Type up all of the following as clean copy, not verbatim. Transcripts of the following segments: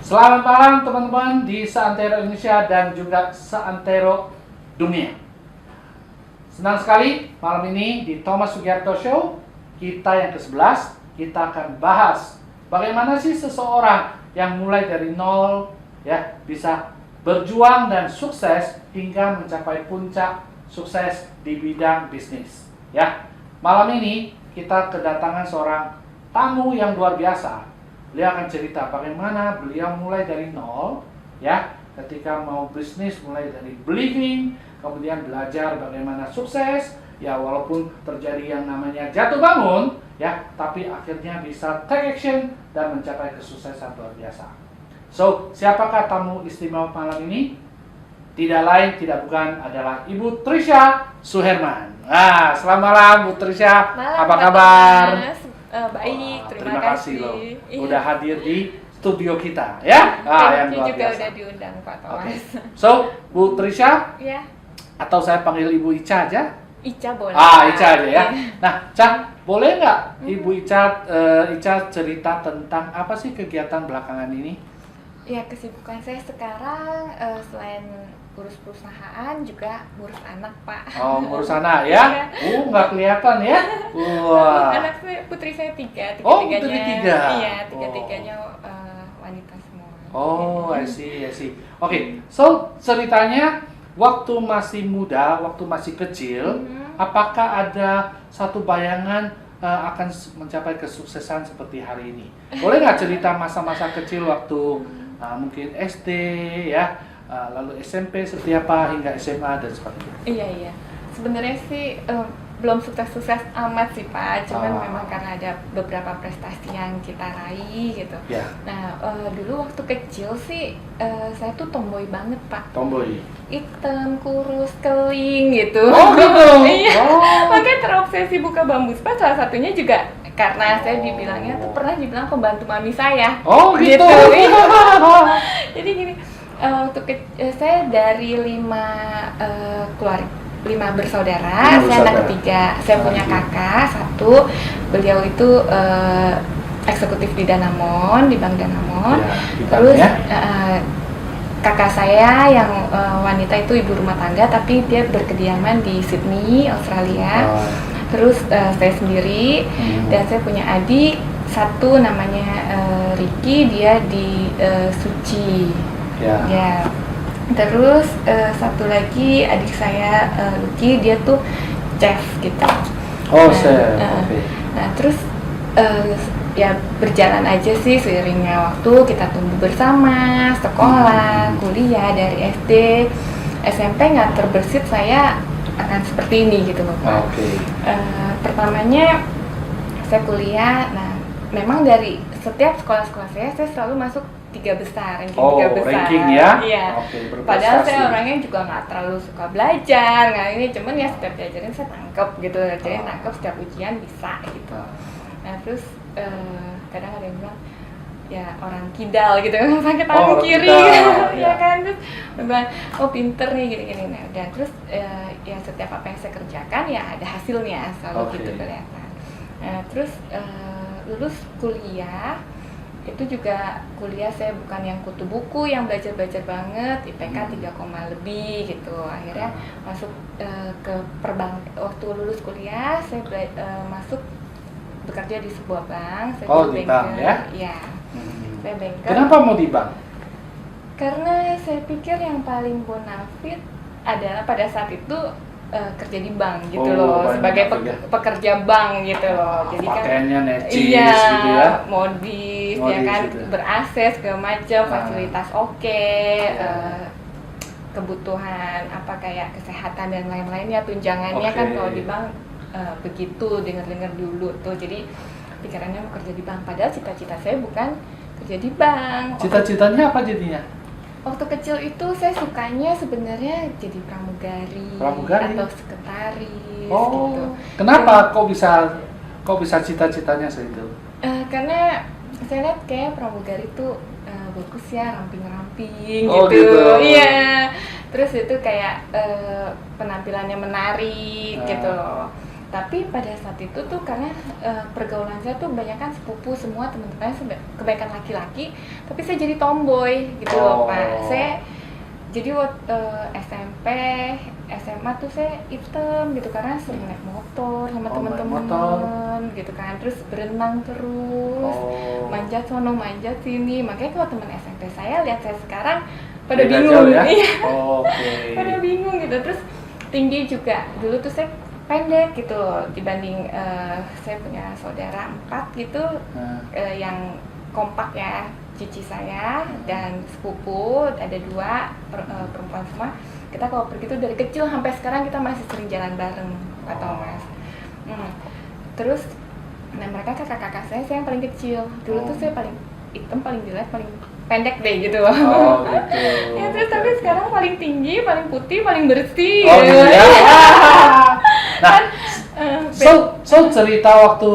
Selamat malam teman-teman di Seantero Indonesia dan juga Seantero Dunia. Senang sekali malam ini di Thomas Sugiarto Show, kita yang ke-11, kita akan bahas bagaimana sih seseorang yang mulai dari nol ya bisa berjuang dan sukses hingga mencapai puncak sukses di bidang bisnis. Ya, malam ini kita kedatangan seorang tamu yang luar biasa. Beliau akan cerita bagaimana beliau mulai dari nol, ya, ketika mau bisnis mulai dari believing, kemudian belajar bagaimana sukses, ya walaupun terjadi yang namanya jatuh bangun, ya, tapi akhirnya bisa take action dan mencapai kesuksesan luar biasa. So, siapakah tamu istimewa malam ini? Tidak lain, tidak bukan adalah Ibu Trisha Suherman. Selamat malam Bu Trisha. Malam, apa kabar? Baik, terima kasih loh. Iya. Udah hadir di studio kita, ya. Yang luar juga biasa. udah diundang Pak Thomas. Okay. So, Bu Trisha, Ya, atau saya panggil Ibu Ica aja? Ica boleh. Ica aja ya. Iya. Nah, Ca, boleh nggak Ibu Ica cerita tentang apa sih kegiatan belakangan ini? Ya, kesibukan saya sekarang selain urus perusahaan juga ngurus anak, Pak. Oh, ngurus anak ya? Nggak kelihatan ya? Wah. Anak saya, putri saya tiga. Oh, putri tiga. Iya, tiga-tiganya wanita semua. Oh, I see. Oke, so ceritanya waktu masih muda, waktu masih kecil, apakah ada satu bayangan akan mencapai kesuksesan seperti hari ini? Boleh nggak cerita masa-masa kecil waktu mungkin SD ya, lalu SMP seperti apa hingga SMA dan sebagainya? Iya. Sebenarnya sih belum sukses-sukses amat sih Pak, cuman memang karena ada beberapa prestasi yang kita raih gitu. Ya. Nah dulu waktu kecil sih saya tuh tomboy banget Pak. Tomboy. Hitam, kurus, keling gitu. Oh gitu. Iya. Makanya terobsesi buka bambu spa, salah satunya juga karena saya dibilangnya tuh pernah dibilang pembantu mami saya. Oh gitu. Jadi gini, saya dari 5 bersaudara, saya anak ketiga. Saya punya kakak satu, beliau itu eksekutif di Danamon, di Bank Danamon. Terus kakak saya yang wanita itu ibu rumah tangga, tapi dia berkediaman di Sydney, Australia. Terus saya sendiri dan saya punya adik satu namanya Ricky, dia di Suci. Ya. Terus satu lagi adik saya Lucky, dia tuh chef gitu. Oh, chef. Okay. Nah, terus ya berjalan aja sih seiringnya waktu, kita tumbuh bersama, sekolah, kuliah dari SD, SMP nggak terbersit saya akan seperti ini gitu loh Pak. Okay. Pertamanya saya kuliah, nah memang dari setiap sekolah-sekolah saya selalu masuk 3 besar, ranking 3 besar. Ranking ya? Iya. Okay, padahal saya orangnya juga nggak terlalu suka belajar, nggak ini, cuman ya setiap diajarin saya tangkep gitu, jadi tangkep setiap ujian bisa gitu. Nah terus kadang ada yang bilang ya orang kidal gitu pakai tangan kiri ya kan, terus bilang oh pinter nih gini-gini. Nah udah, terus ya setiap apa yang saya kerjakan ya ada hasilnya, selalu gitu kelihatan. Nah terus lulus kuliah itu juga kuliah saya bukan yang kutu buku, yang belajar banget, IPK 3, lebih gitu. Akhirnya masuk ke waktu lulus kuliah saya masuk bekerja di sebuah bank. Saya di bank ya? Iya. Saya banker. Kenapa mau di bank? Karena saya pikir yang paling bonafit adalah pada saat itu kerja di bank gitu loh, sebagai pekerja bank gitu loh. Jadi pakaiannya necis gitu ya, modis ya kan, ber-AC segala macam, fasilitas kebutuhan apa kayak kesehatan dan lain-lainnya, tunjangannya kan kalau di bank begitu, dengar-dengar dulu tuh. Jadi pikirannya mau kerja di bank, padahal cita-cita saya bukan kerja di bank. Cita-citanya apa jadinya? Waktu kecil itu saya sukanya sebenarnya jadi pramugari atau sekretaris gitu. Kenapa kok bisa cita-citanya segitu? Karena saya lihat kayak pramugari itu bagus ya, ramping-ramping gitu. Iya. Terus itu kayak penampilannya menarik gitu loh. Tapi pada saat itu tuh karena pergaulan saya tuh kebanyakan sepupu semua, teman-temannya kebanyakan laki-laki, tapi saya jadi tomboy gitu loh Pak. Saya jadi waktu SMP, SMA tuh saya hitam gitu karena sering naik motor sama teman-teman gitu kan, terus berenang terus, manjat sono manjat sini. Makanya kalau teman SMP saya lihat saya sekarang pada bingung, ya? Pada bingung gitu. Terus tinggi juga, dulu tuh saya pendek gitu loh dibanding saya punya saudara 4 gitu, yang kompak ya, cici saya dan sepupu ada 2 perempuan semua. Kita kalau pergi tuh dari kecil sampai sekarang kita masih sering jalan bareng, Pak Thomas. Terus nah mereka kakak-kakak saya yang paling kecil. Dulu tuh saya paling hitam, paling jelek, paling pendek deh gitu. Gitu. Ya terus tapi sekarang paling tinggi, paling putih, paling bersih. Nah, so cerita waktu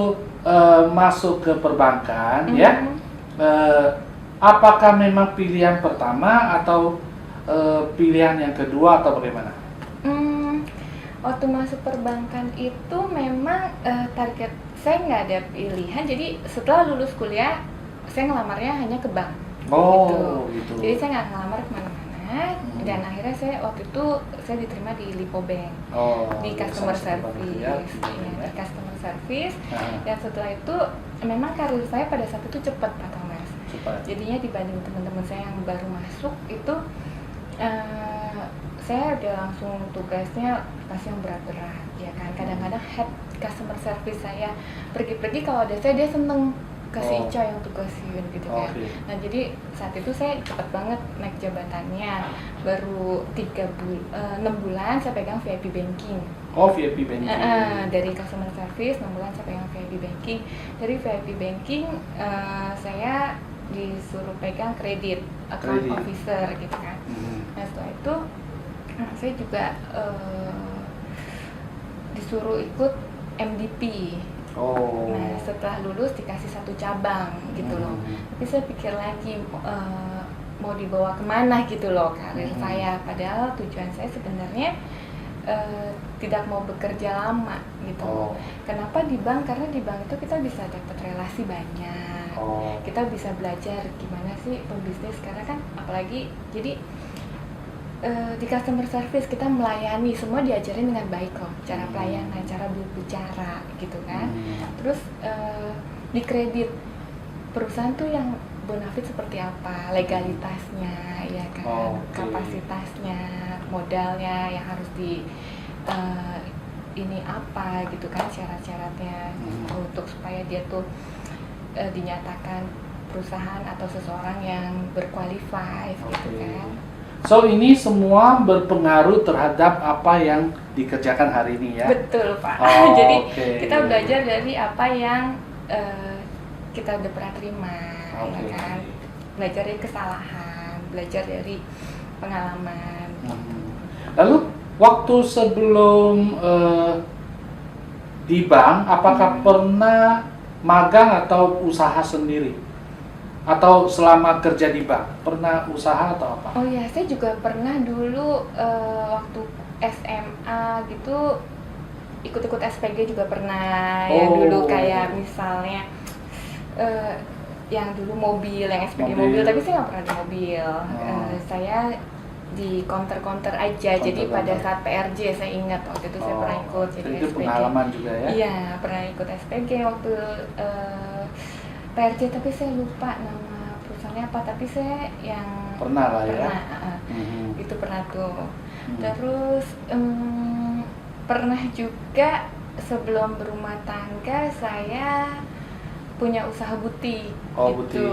masuk ke perbankan ya, apakah memang pilihan pertama atau pilihan yang kedua atau bagaimana? Waktu masuk perbankan itu memang target saya nggak ada pilihan. Jadi setelah lulus kuliah saya ngelamarnya hanya ke bank. Gitu. Jadi saya nggak ngelamar kemana-mana. Dan akhirnya saya waktu itu saya diterima di Lipo Bank, di customer service, di customer service. Dan setelah itu memang karir saya pada saat itu cepat Pak Thomas. Jadinya dibanding teman-teman saya yang baru masuk itu saya udah langsung tugasnya pasti yang berat-berat ya kan. Kadang-kadang head customer service saya pergi-pergi, kalau ada saya dia seneng kasih Ica yang tugasin gitu kan. Nah jadi saat itu saya cepat banget naik jabatannya, baru 6 bulan saya pegang VIP banking. VIP banking. Dari customer service 6 bulan saya pegang VIP banking. Dari VIP banking saya disuruh pegang kredit, account officer gitu kan. Nah setelah itu saya juga disuruh ikut MDP. Nah setelah lulus dikasih 1 cabang gitu loh. Tapi saya pikir lagi mau dibawa kemana gitu loh karir saya. Padahal tujuan saya sebenarnya tidak mau bekerja lama gitu. Kenapa di bank? Karena di bank itu kita bisa dapat relasi banyak. Kita bisa belajar gimana sih pembisnis, karena kan apalagi jadi di customer service kita melayani, semua diajarin dengan baik loh, cara pelayanan, cara berbicara gitu kan. Terus di kredit perusahaan tuh yang bonafit seperti apa, legalitasnya ya kan, kapasitasnya, modalnya yang harus di ini apa gitu kan, syarat-syaratnya untuk supaya dia tuh dinyatakan perusahaan atau seseorang yang berqualified gitu kan. So ini semua berpengaruh terhadap apa yang dikerjakan hari ini ya? Betul Pak. Jadi kita belajar dari apa yang kita udah pernah terima, ya kan? Belajar dari kesalahan, belajar dari pengalaman. Lalu waktu sebelum di bank, apakah pernah magang atau usaha sendiri? Atau selama kerja di bank, pernah usaha atau apa? Oh ya, saya juga pernah dulu waktu SMA gitu ikut-ikut SPG juga pernah. Ya dulu kayak misalnya yang dulu mobil, yang SPG mobil, tapi saya nggak pernah di mobil. Saya di counter-counter aja. Jadi pada saat PRJ saya ingat waktu itu saya pernah ikut jadi itu SPG. Pengalaman juga ya? Iya, pernah ikut SPG waktu PRJ, tapi saya lupa nama perusahaannya apa, tapi saya yang pernah lah ya. Itu pernah tuh. Terus pernah juga sebelum berumah tangga saya punya usaha butik. Gitu.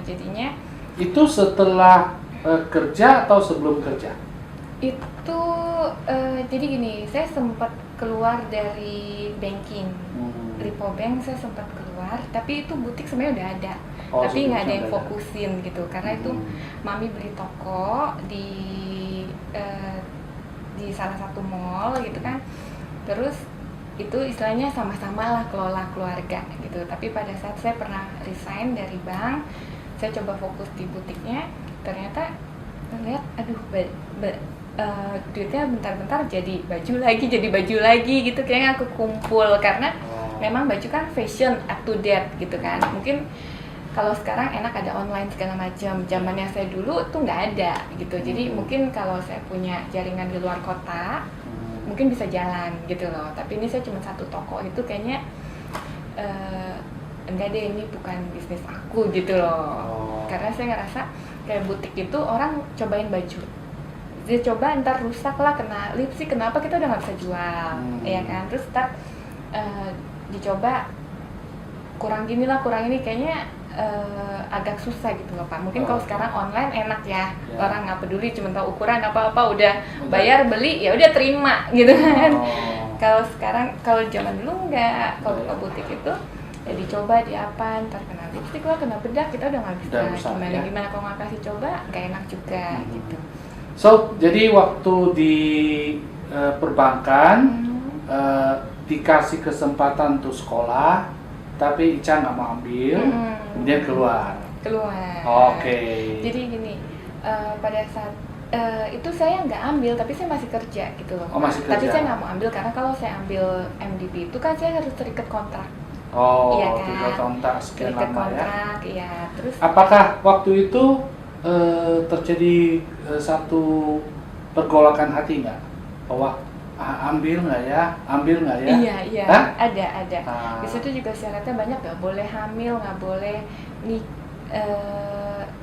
Jadinya itu setelah kerja atau sebelum kerja? Itu jadi gini, saya sempat keluar dari banking. Lipo Bank saya sempat keluar, tapi itu butik sebenarnya udah ada, tapi nggak ada yang fokusin gitu, karena itu mami beli toko di salah satu mall gitu kan, terus itu istilahnya sama-sama lah kelola keluarga gitu. Tapi pada saat saya pernah resign dari bank, saya coba fokus di butiknya, ternyata lihat aduh duitnya bentar-bentar jadi baju lagi gitu, kayaknya aku kumpul karena memang baju kan fashion up to date gitu kan. Mungkin kalau sekarang enak ada online segala macam, zamannya saya dulu tuh nggak ada gitu. Jadi mungkin kalau saya punya jaringan di luar kota mungkin bisa jalan gitu loh, tapi ini saya cuma satu toko, itu kayaknya enggak deh, ini bukan bisnis aku gitu loh. Karena saya ngerasa kayak butik itu orang cobain baju, dia coba ntar rusak lah, kena lipstick, kenapa kita udah nggak bisa jual, ya kan. Terus ntar dicoba kurang gini lah, kurang ini, kayaknya agak susah gitu loh Pak. Mungkin kalau sekarang online enak ya, orang nggak peduli, cuma tahu ukuran apa-apa, udah bayar beli ya udah terima gitu kan. Kalau sekarang, kalau zaman dulu enggak, kalau buka butik itu ya dicoba di apa, ntar kena lipstick lah, kena bedak, kita udah nggak bisa gimana kalau nggak kasih coba nggak enak juga gitu. So jadi waktu di perbankan dikasih kesempatan untuk sekolah, tapi Ica nggak mau ambil, kemudian keluar. Oke. Jadi gini, pada saat itu saya nggak ambil, tapi saya masih kerja gitu loh. Masih kerja. Tapi saya nggak mau ambil karena kalau saya ambil MDP itu kan saya harus terikat kontrak. Iya kan? Terikat kontrak sekian lama kontrak, ya. Terus apakah waktu itu terjadi satu pergolakan hati nggak? Bahwa ambil nggak ya? Iya, ada. Di situ juga syaratnya banyak, nggak boleh hamil, nggak boleh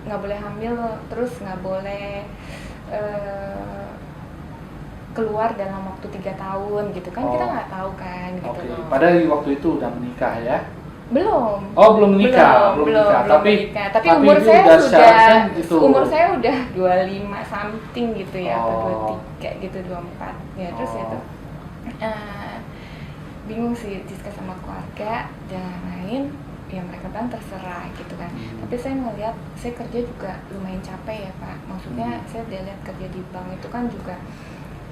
nggak boleh hamil, terus nggak boleh keluar dalam waktu 3 tahun gitu kan. Kita nggak tahu kan gitu loh. Padahal waktu itu udah menikah ya? Belum menikah. Tapi umur saya udah 25 something gitu ya, atau 23 gitu, 24 ya. Terus itu bingung sih, diskus sama keluarga dan lain, ya mereka bilang terserah gitu kan. Tapi saya ngeliat, saya kerja juga lumayan capek ya Pak. Maksudnya saya udah lihat kerja di bank itu kan juga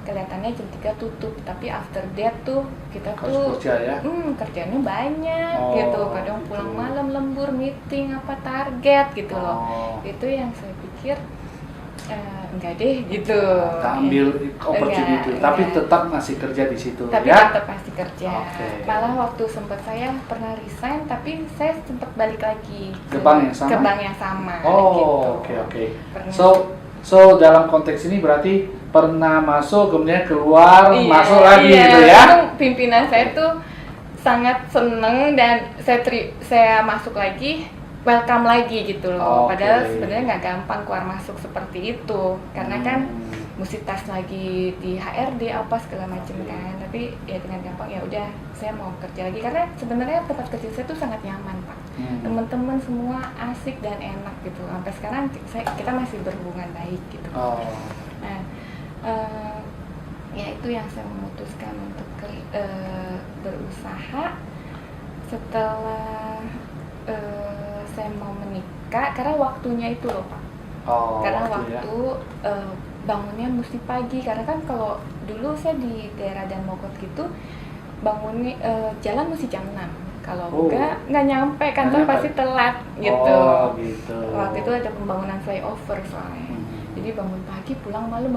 kelihatannya jam 3 tutup, tapi after that tuh kita tuh kerjanya banyak gitu, kadang pulang malam, lembur, meeting, apa target gitu loh. Itu yang saya pikir enggak deh gitu. Ambil opportunity itu, tapi tetap masih kerja di situ. Tapi ya? Tetap masih kerja. Malah waktu sempat saya pernah resign, tapi saya sempat balik lagi ke bank yang sama. Oke. So dalam konteks ini berarti pernah masuk kemudian keluar, masuk lagi gitu ya. Pimpinan saya tuh sangat seneng dan saya masuk lagi, welcome lagi gitu loh. Padahal sebenarnya nggak gampang keluar masuk seperti itu, karena kan mesti tes lagi di HRD apa segala macam kan. Tapi ya dengan gampang, ya udah saya mau kerja lagi, karena sebenarnya tempat kerja saya tuh sangat nyaman Pak. Teman-teman semua asik dan enak gitu. Sampai sekarang kita masih berhubungan baik gitu. Nah, ya itu yang saya memutuskan untuk berusaha setelah saya mau menikah, karena waktunya itu loh Pak. Karena waktu bangunnya mesti pagi, karena kan kalau dulu saya di daerah Dan Mogot gitu, bangunnya jalan mesti jam 6. Kalau nggak nyampe kantor pasti telat gitu. Waktu itu ada pembangunan flyover soalnya. Jadi bangun pagi pulang malam,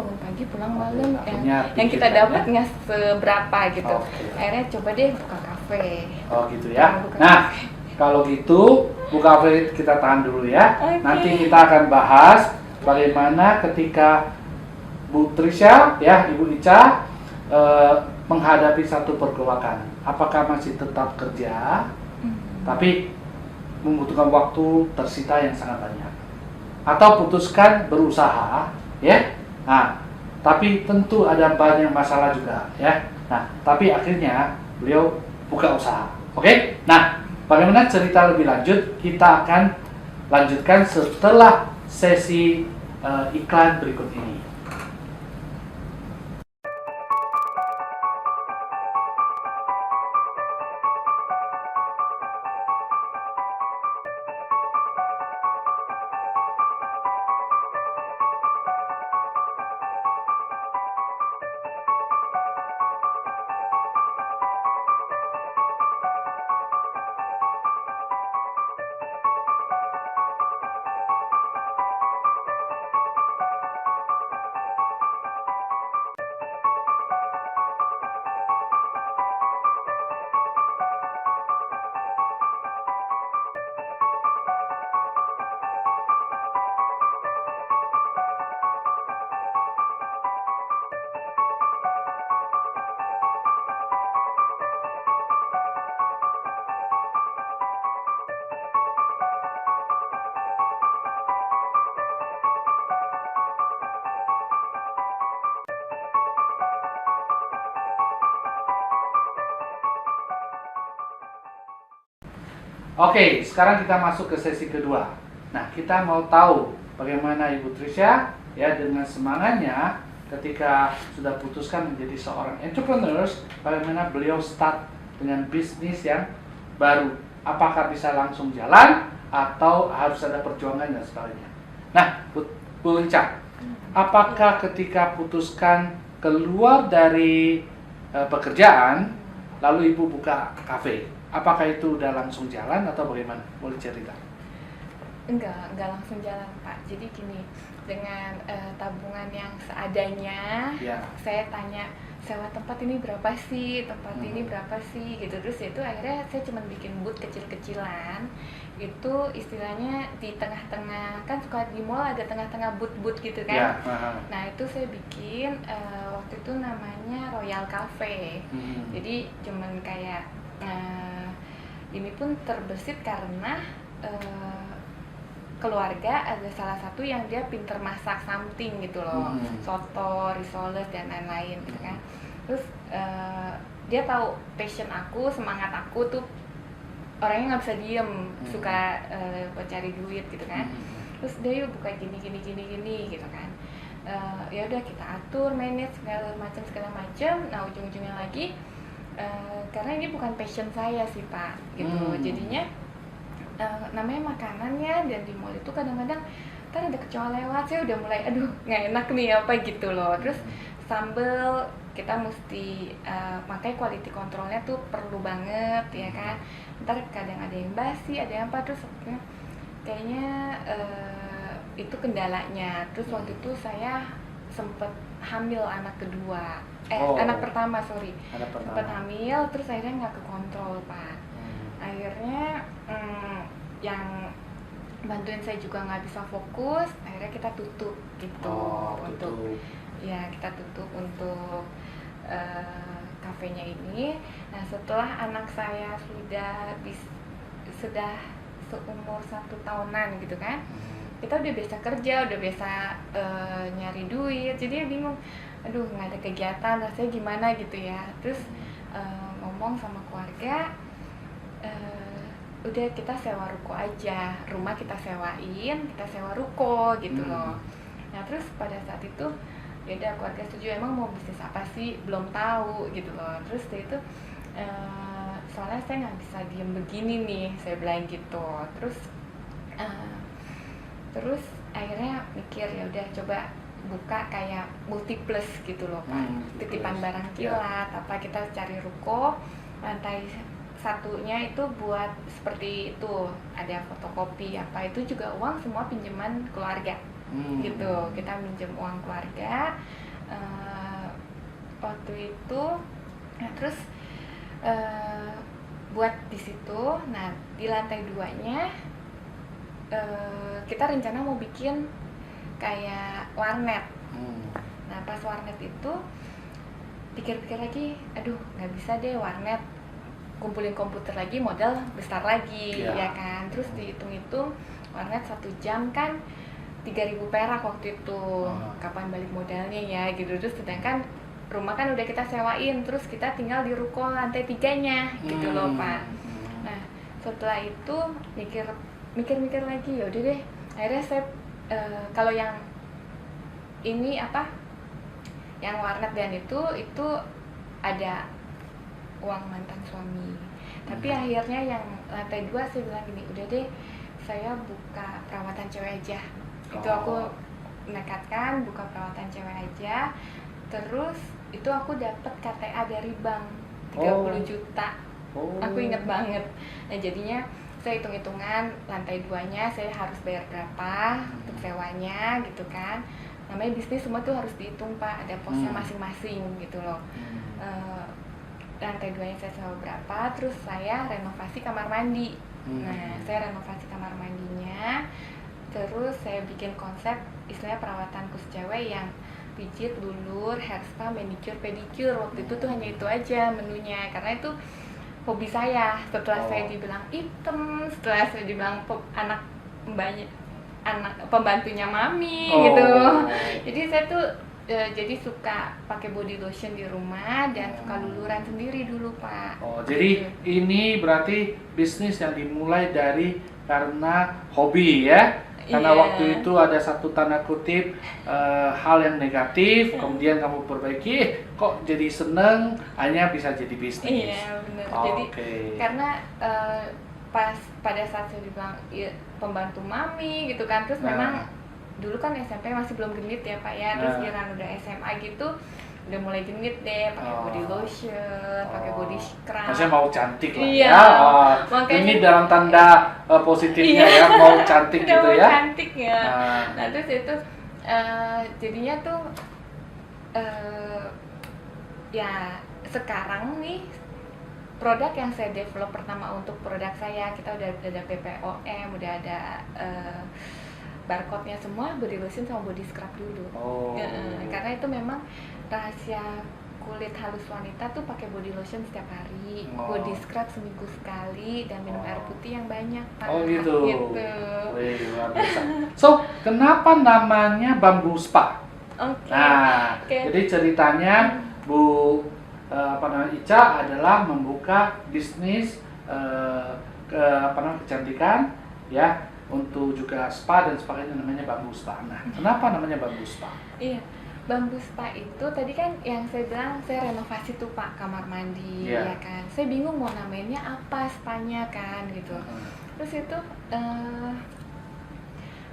yang kita dapat nggak seberapa gitu. Akhirnya coba deh buka kafe. Gitu ya. Nah, kalau gitu buka kafe kita tahan dulu ya. Nanti kita akan bahas bagaimana ketika Bu Trisha ya, Ibu Ica menghadapi satu pergolakan. Apakah masih tetap kerja, tapi membutuhkan waktu tersita yang sangat banyak, atau putuskan berusaha, ya. Nah, tapi tentu ada banyak masalah juga, ya. Nah, tapi akhirnya beliau buka usaha. Oke? Nah, bagaimana cerita lebih lanjut kita akan lanjutkan setelah sesi iklan berikut ini. Oke, sekarang kita masuk ke sesi kedua. Nah, kita mau tahu bagaimana Ibu Trisha ya dengan semangatnya ketika sudah putuskan menjadi seorang entrepreneurs, bagaimana beliau start dengan bisnis yang baru. Apakah bisa langsung jalan atau harus ada perjuangan dan sebagainya. Nah, Bu Enca, apakah ketika putuskan keluar dari pekerjaan lalu Ibu buka kafe, apakah itu udah langsung jalan atau bagaimana? Boleh cerita? Enggak langsung jalan Pak. Jadi gini, dengan tabungan yang seadanya, Ya. saya tanya sewa tempat ini berapa sih, tempat ini berapa sih, gitu. Terus itu akhirnya saya cuma bikin booth kecil-kecilan. Itu istilahnya di tengah-tengah, kan suka di mall ada tengah-tengah booth-booth gitu kan. Ya. Nah itu saya bikin waktu itu namanya Royal Cafe. Jadi cuman kayak ini pun terbesit karena keluarga ada salah satu yang dia pinter masak something gitu loh, soto, risoles dan lain-lain gitu kan. Terus dia tahu passion aku, semangat aku tuh orangnya nggak bisa diem, suka cari duit gitu kan. Terus dia yuk buka gini gitu kan. Ya udah kita atur, manage segala macam. Nah ujung-ujungnya lagi karena ini bukan passion saya sih Pak, gitu. Jadinya namanya makanannya, dan di mall itu kadang-kadang kan ada kecoa lewat, saya udah mulai aduh nggak enak nih apa gitu loh. Terus sambel kita mesti makanya quality controlnya tuh perlu banget ya kan. Ntar kadang ada yang basi, ada yang apa, terus kayaknya itu kendalanya. Terus waktu itu saya sempet hamil anak kedua, anak pertama sempet hamil, terus akhirnya nggak kekontrol Pak. Akhirnya yang bantuin saya juga nggak bisa fokus, akhirnya kita tutup gitu. Kita tutup untuk kafenya ini. Nah setelah anak saya sudah seumur 1 tahunan gitu kan, kita udah biasa kerja, udah biasa nyari duit, jadi bingung, aduh nggak ada kegiatan, rasanya gimana gitu ya. Terus ngomong sama keluarga, udah kita sewa ruko aja, rumah kita sewain, kita sewa ruko gitu loh. Nah terus pada saat itu ya udah keluarga setuju, emang mau bisnis apa sih, belum tahu gitu loh. Terus dari itu soalnya saya nggak bisa diem begini nih, saya bilang gitu. Terus akhirnya mikir ya udah coba buka kayak multiplus gitu loh Pak, titipan barang kilat apa, kita cari ruko, lantai satunya itu buat seperti itu, ada fotokopi apa, itu juga uang semua pinjaman keluarga gitu. Kita minjem uang keluarga waktu itu. Nah terus buat di situ. Nah di lantai 2-nya kita rencana mau bikin kayak warnet. Nah pas warnet itu pikir-pikir lagi, aduh nggak bisa deh warnet, kumpulin komputer lagi modal besar lagi ya kan. Terus dihitung-hitung warnet 1 jam kan 3.000 perak waktu itu, kapan balik modalnya ya gitu. Terus sedangkan rumah kan udah kita sewain, terus kita tinggal di ruko lantai 3-nya gitu loh Pak. Nah setelah itu mikir lagi, ya udah deh akhirnya saya kalau yang ini apa, yang warnet dan itu ada uang mantan suami. Tapi akhirnya yang lantai 2 saya bilang gini, udah deh saya buka perawatan cewek aja. Itu aku nekatkan buka perawatan cewek aja. Terus itu aku dapat KTA dari bank 30 juta. Aku inget banget. Nah jadinya saya hitung-hitungan lantai 2-nya saya harus bayar berapa untuk sewanya gitu kan. Namanya bisnis semua tuh harus dihitung Pak, ada posnya masing-masing gitu loh. Lantai 2-nya saya sewa berapa, terus saya renovasi kamar mandi. Nah saya renovasi kamar mandinya, terus saya bikin konsep istilahnya perawatan khusus cewek yang pijit, lulur, hair spa, manicure, pedicure. Waktu itu tuh hanya itu aja menunya, karena itu hobi saya. Setelah saya dibilang item, setelah saya dibilang anak pembantunya mami gitu. Jadi saya tuh jadi suka pakai body lotion di rumah dan suka luluran sendiri dulu Pak. Oh, jadi ini berarti bisnis yang dimulai dari karena hobi ya? Karena Iya. waktu itu ada satu tanda kutip hal yang negatif, kemudian kamu perbaiki, kok jadi seneng, hanya bisa jadi bisnis. Iya benar. Oh, Jadi oke. karena pas pada saat saya dibilang ya, pembantu mami gitu kan, terus Nah. memang dulu kan SMP masih belum genit ya Pak ya, terus Nah. giliran udah SMA gitu udah mulai genit deh, pakai body lotion, pakai body scrub. Maksudnya mau cantik lah Iya, ya. Oh, makanya- ini dalam tanda positifnya Iya. ya, mau cantik Udah gitu mau ya. cantik ya. Nah. Nah terus itu jadinya tuh ya sekarang nih produk yang saya develop pertama untuk produk saya, kita udah ada BPOM, udah ada barcode-nya semua, body lotion sama body scrub dulu. Oh. Karena itu memang rahasia kulit halus wanita tuh pakai body lotion setiap hari, Oh. body scrub seminggu sekali, dan minum air putih yang banyak Pak. Oh gitu. Gitu. Wih, luar biasa. So, kenapa namanya Bambu Spa? Oke. Nah, Oke. jadi ceritanya Bu Ica adalah membuka bisnis kecantikan ya, untuk juga spa dan sebagainya, namanya Bambu Spa. Nah, kenapa namanya Bambu Spa? Iya, Bambu Spa itu tadi kan yang saya bilang saya renovasi tuh Pak kamar mandi, Iya. ya kan. Saya bingung mau namainnya apa spanya kan gitu. Terus itu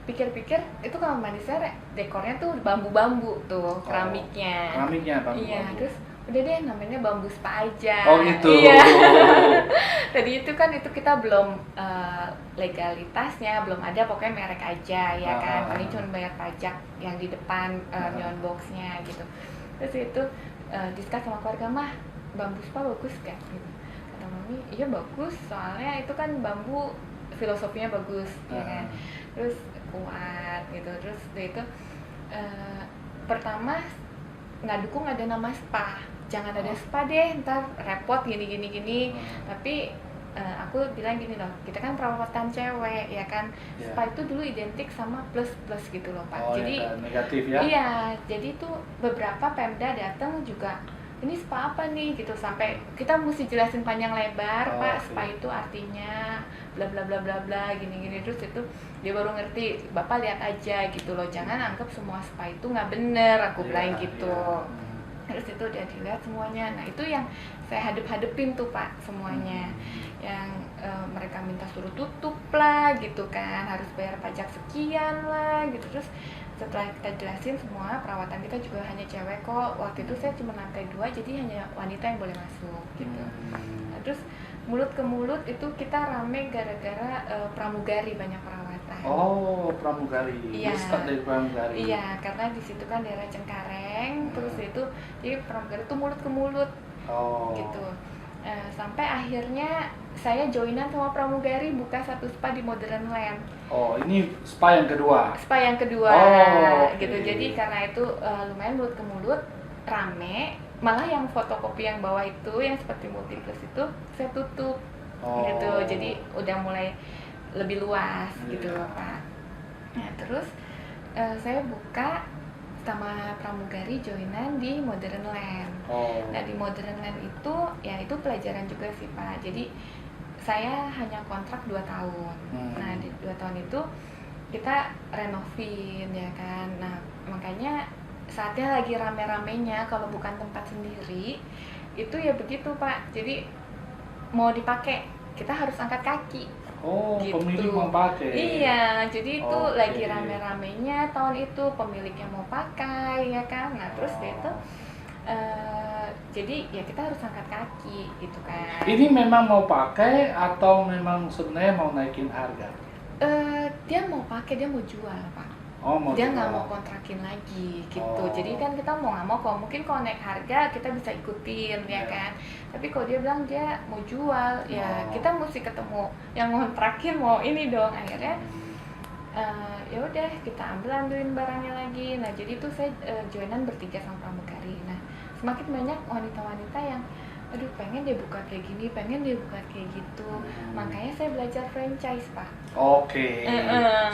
pikir-pikir itu kamar mandi saya dekornya tuh bambu-bambu tuh, keramiknya. Keramiknya bambu. Iya, terus udah deh namanya Bambu Spa aja. Oh gitu. Iya. Tadi itu kan itu kita belum legalitasnya belum ada, pokoknya merek aja ya kan. Paling cuma bayar pajak yang di depan neon boxnya gitu. Terus itu discuss sama keluarga, mah Bambu Spa bagus gak? Gitu. Kata mami, iya bagus, soalnya itu kan bambu filosofinya bagus ya kan. Terus kuat gitu. Terus itu pertama nggak dukung ada nama spa, jangan ada spa deh, ntar repot gini. Tapi aku bilang gini loh, kita kan perawatan cewek ya kan. Yeah. Spa itu dulu identik sama plus gitu loh Pak. Oh, Jadi ya, negatif ya. iya, jadi tuh beberapa Pemda datang juga, ini spa apa nih gitu, sampai kita mesti jelasin panjang lebar, Oh, Pak, oke. spa itu artinya bla bla bla bla bla gini. Terus itu dia baru ngerti, Bapak lihat aja gitu loh, jangan anggap semua spa itu nggak bener, aku bilang gitu. Terus itu udah dilihat semuanya. Nah, itu yang saya hadepin tuh Pak semuanya. Yang mereka minta suruh tutup lah gitu kan, harus bayar pajak sekian lah gitu. Terus setelah kita jelasin semua, perawatan kita juga hanya cewek kok. Waktu itu saya cuma lantai 2, jadi hanya wanita yang boleh masuk gitu. Nah, terus mulut ke mulut itu kita rame gara-gara pramugari, banyak perawatan. Oh, pramugari. Iya. Start dari pramugari. Iya, karena di situ kan daerah Cengkareng, terus itu jadi pramugari itu mulut ke mulut Oh. gitu. Sampai akhirnya saya joinan sama pramugari, buka satu spa di Modern Land. Oh, ini spa yang kedua. Spa yang kedua Oh, oke. gitu. Jadi karena itu lumayan mulut ke mulut, rame. Malah yang fotokopi yang bawah itu yang seperti Multiplus itu saya tutup gitu. Jadi udah mulai lebih luas gitu loh Pak. Nah terus saya buka sama pramugari joinan di Modern Land. Oh. Nah di Modern Land itu ya itu pelajaran juga sih Pak. Jadi saya hanya kontrak 2 tahun. Nah di 2 tahun itu kita renovin ya kan. Nah makanya saatnya lagi rame-ramenya, kalau bukan tempat sendiri itu ya begitu Pak. Jadi mau dipakai kita harus angkat kaki. Oh, Gitu. pemilik mau pakai. Iya, jadi itu Oke. lagi rame-ramenya tahun itu, pemiliknya mau pakai ya kan. Nah terus dia itu jadi ya kita harus angkat kaki gitu kan. Ini memang mau pakai atau memang sebenarnya mau naikin harga? Dia mau pakai, dia mau jual Pak. Oh, mau Dia nggak jual. mau kontrakin lagi gitu. Oh. Jadi kan kita mau nggak mau, kalau mungkin kalau naik harga kita bisa ikutin ya Iya. kan. Tapi kalau dia bilang dia mau jual, ya Oh. kita mesti ketemu yang ngontrakin mau ini dong. Akhirnya ya udah kita ambilin barangnya lagi. Nah jadi itu saya joinan bertiga sama pramugari. Nah semakin banyak wanita-wanita yang aduh pengen dia buka kayak gini, pengen dia buka kayak gitu. Makanya saya belajar franchise Pak. Oke.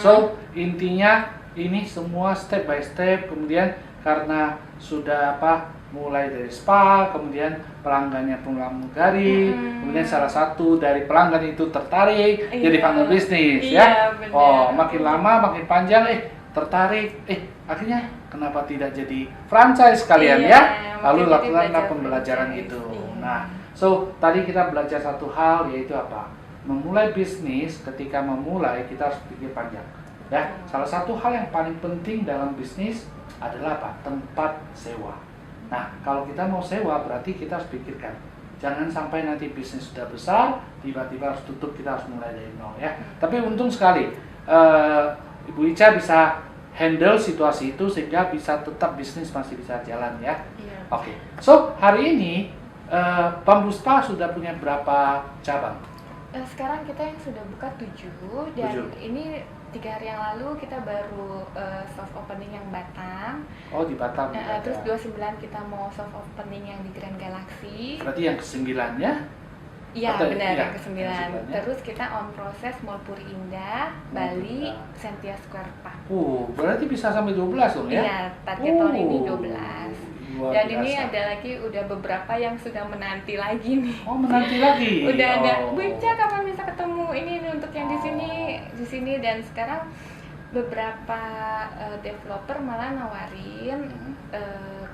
So, intinya ini semua step by step, kemudian karena sudah mulai dari spa, kemudian pelanggannya pramugari, kemudian salah satu dari pelanggan itu tertarik jadi partner bisnis ya. Bener. Oh, makin lama makin panjang tertarik, akhirnya kenapa tidak jadi franchise kalian ya? Lalu lakukanlah pembelajaran itu. Nah, so tadi kita belajar satu hal, yaitu apa? Memulai bisnis, ketika memulai kita harus pikir panjang. Ya, salah satu hal yang paling penting dalam bisnis adalah apa? Tempat sewa. Nah, kalau kita mau sewa berarti kita harus pikirkan. Jangan sampai nanti bisnis sudah besar, tiba-tiba harus tutup, kita harus mulai dari nol ya. Tapi untung sekali, Ibu Ica bisa handle situasi itu sehingga bisa tetap bisnis masih bisa jalan ya. Oke. So, hari ini Bamboo Spa sudah punya berapa cabang? Sekarang kita yang sudah buka 7 dan 7. ini 3 hari yang lalu kita baru soft opening yang Batam. Oh, di Batam. Terus 29 kita mau soft opening yang di Grand Galaxy. Berarti yang ke-9 ya? Iya benar, yang ke-9. Ya. Terus kita on proses Mall Puri Indah, Bali, Sentia Square Park. Berarti bisa sampai 12 dong ya? Iya, target tahun ini 12. Dan biasa. ini ada lagi udah beberapa yang sudah menanti lagi nih. Oh, menanti lagi. Udah ada. Bu Ica kapan bisa ketemu ini untuk yang di sini dan sekarang beberapa developer malah nawarin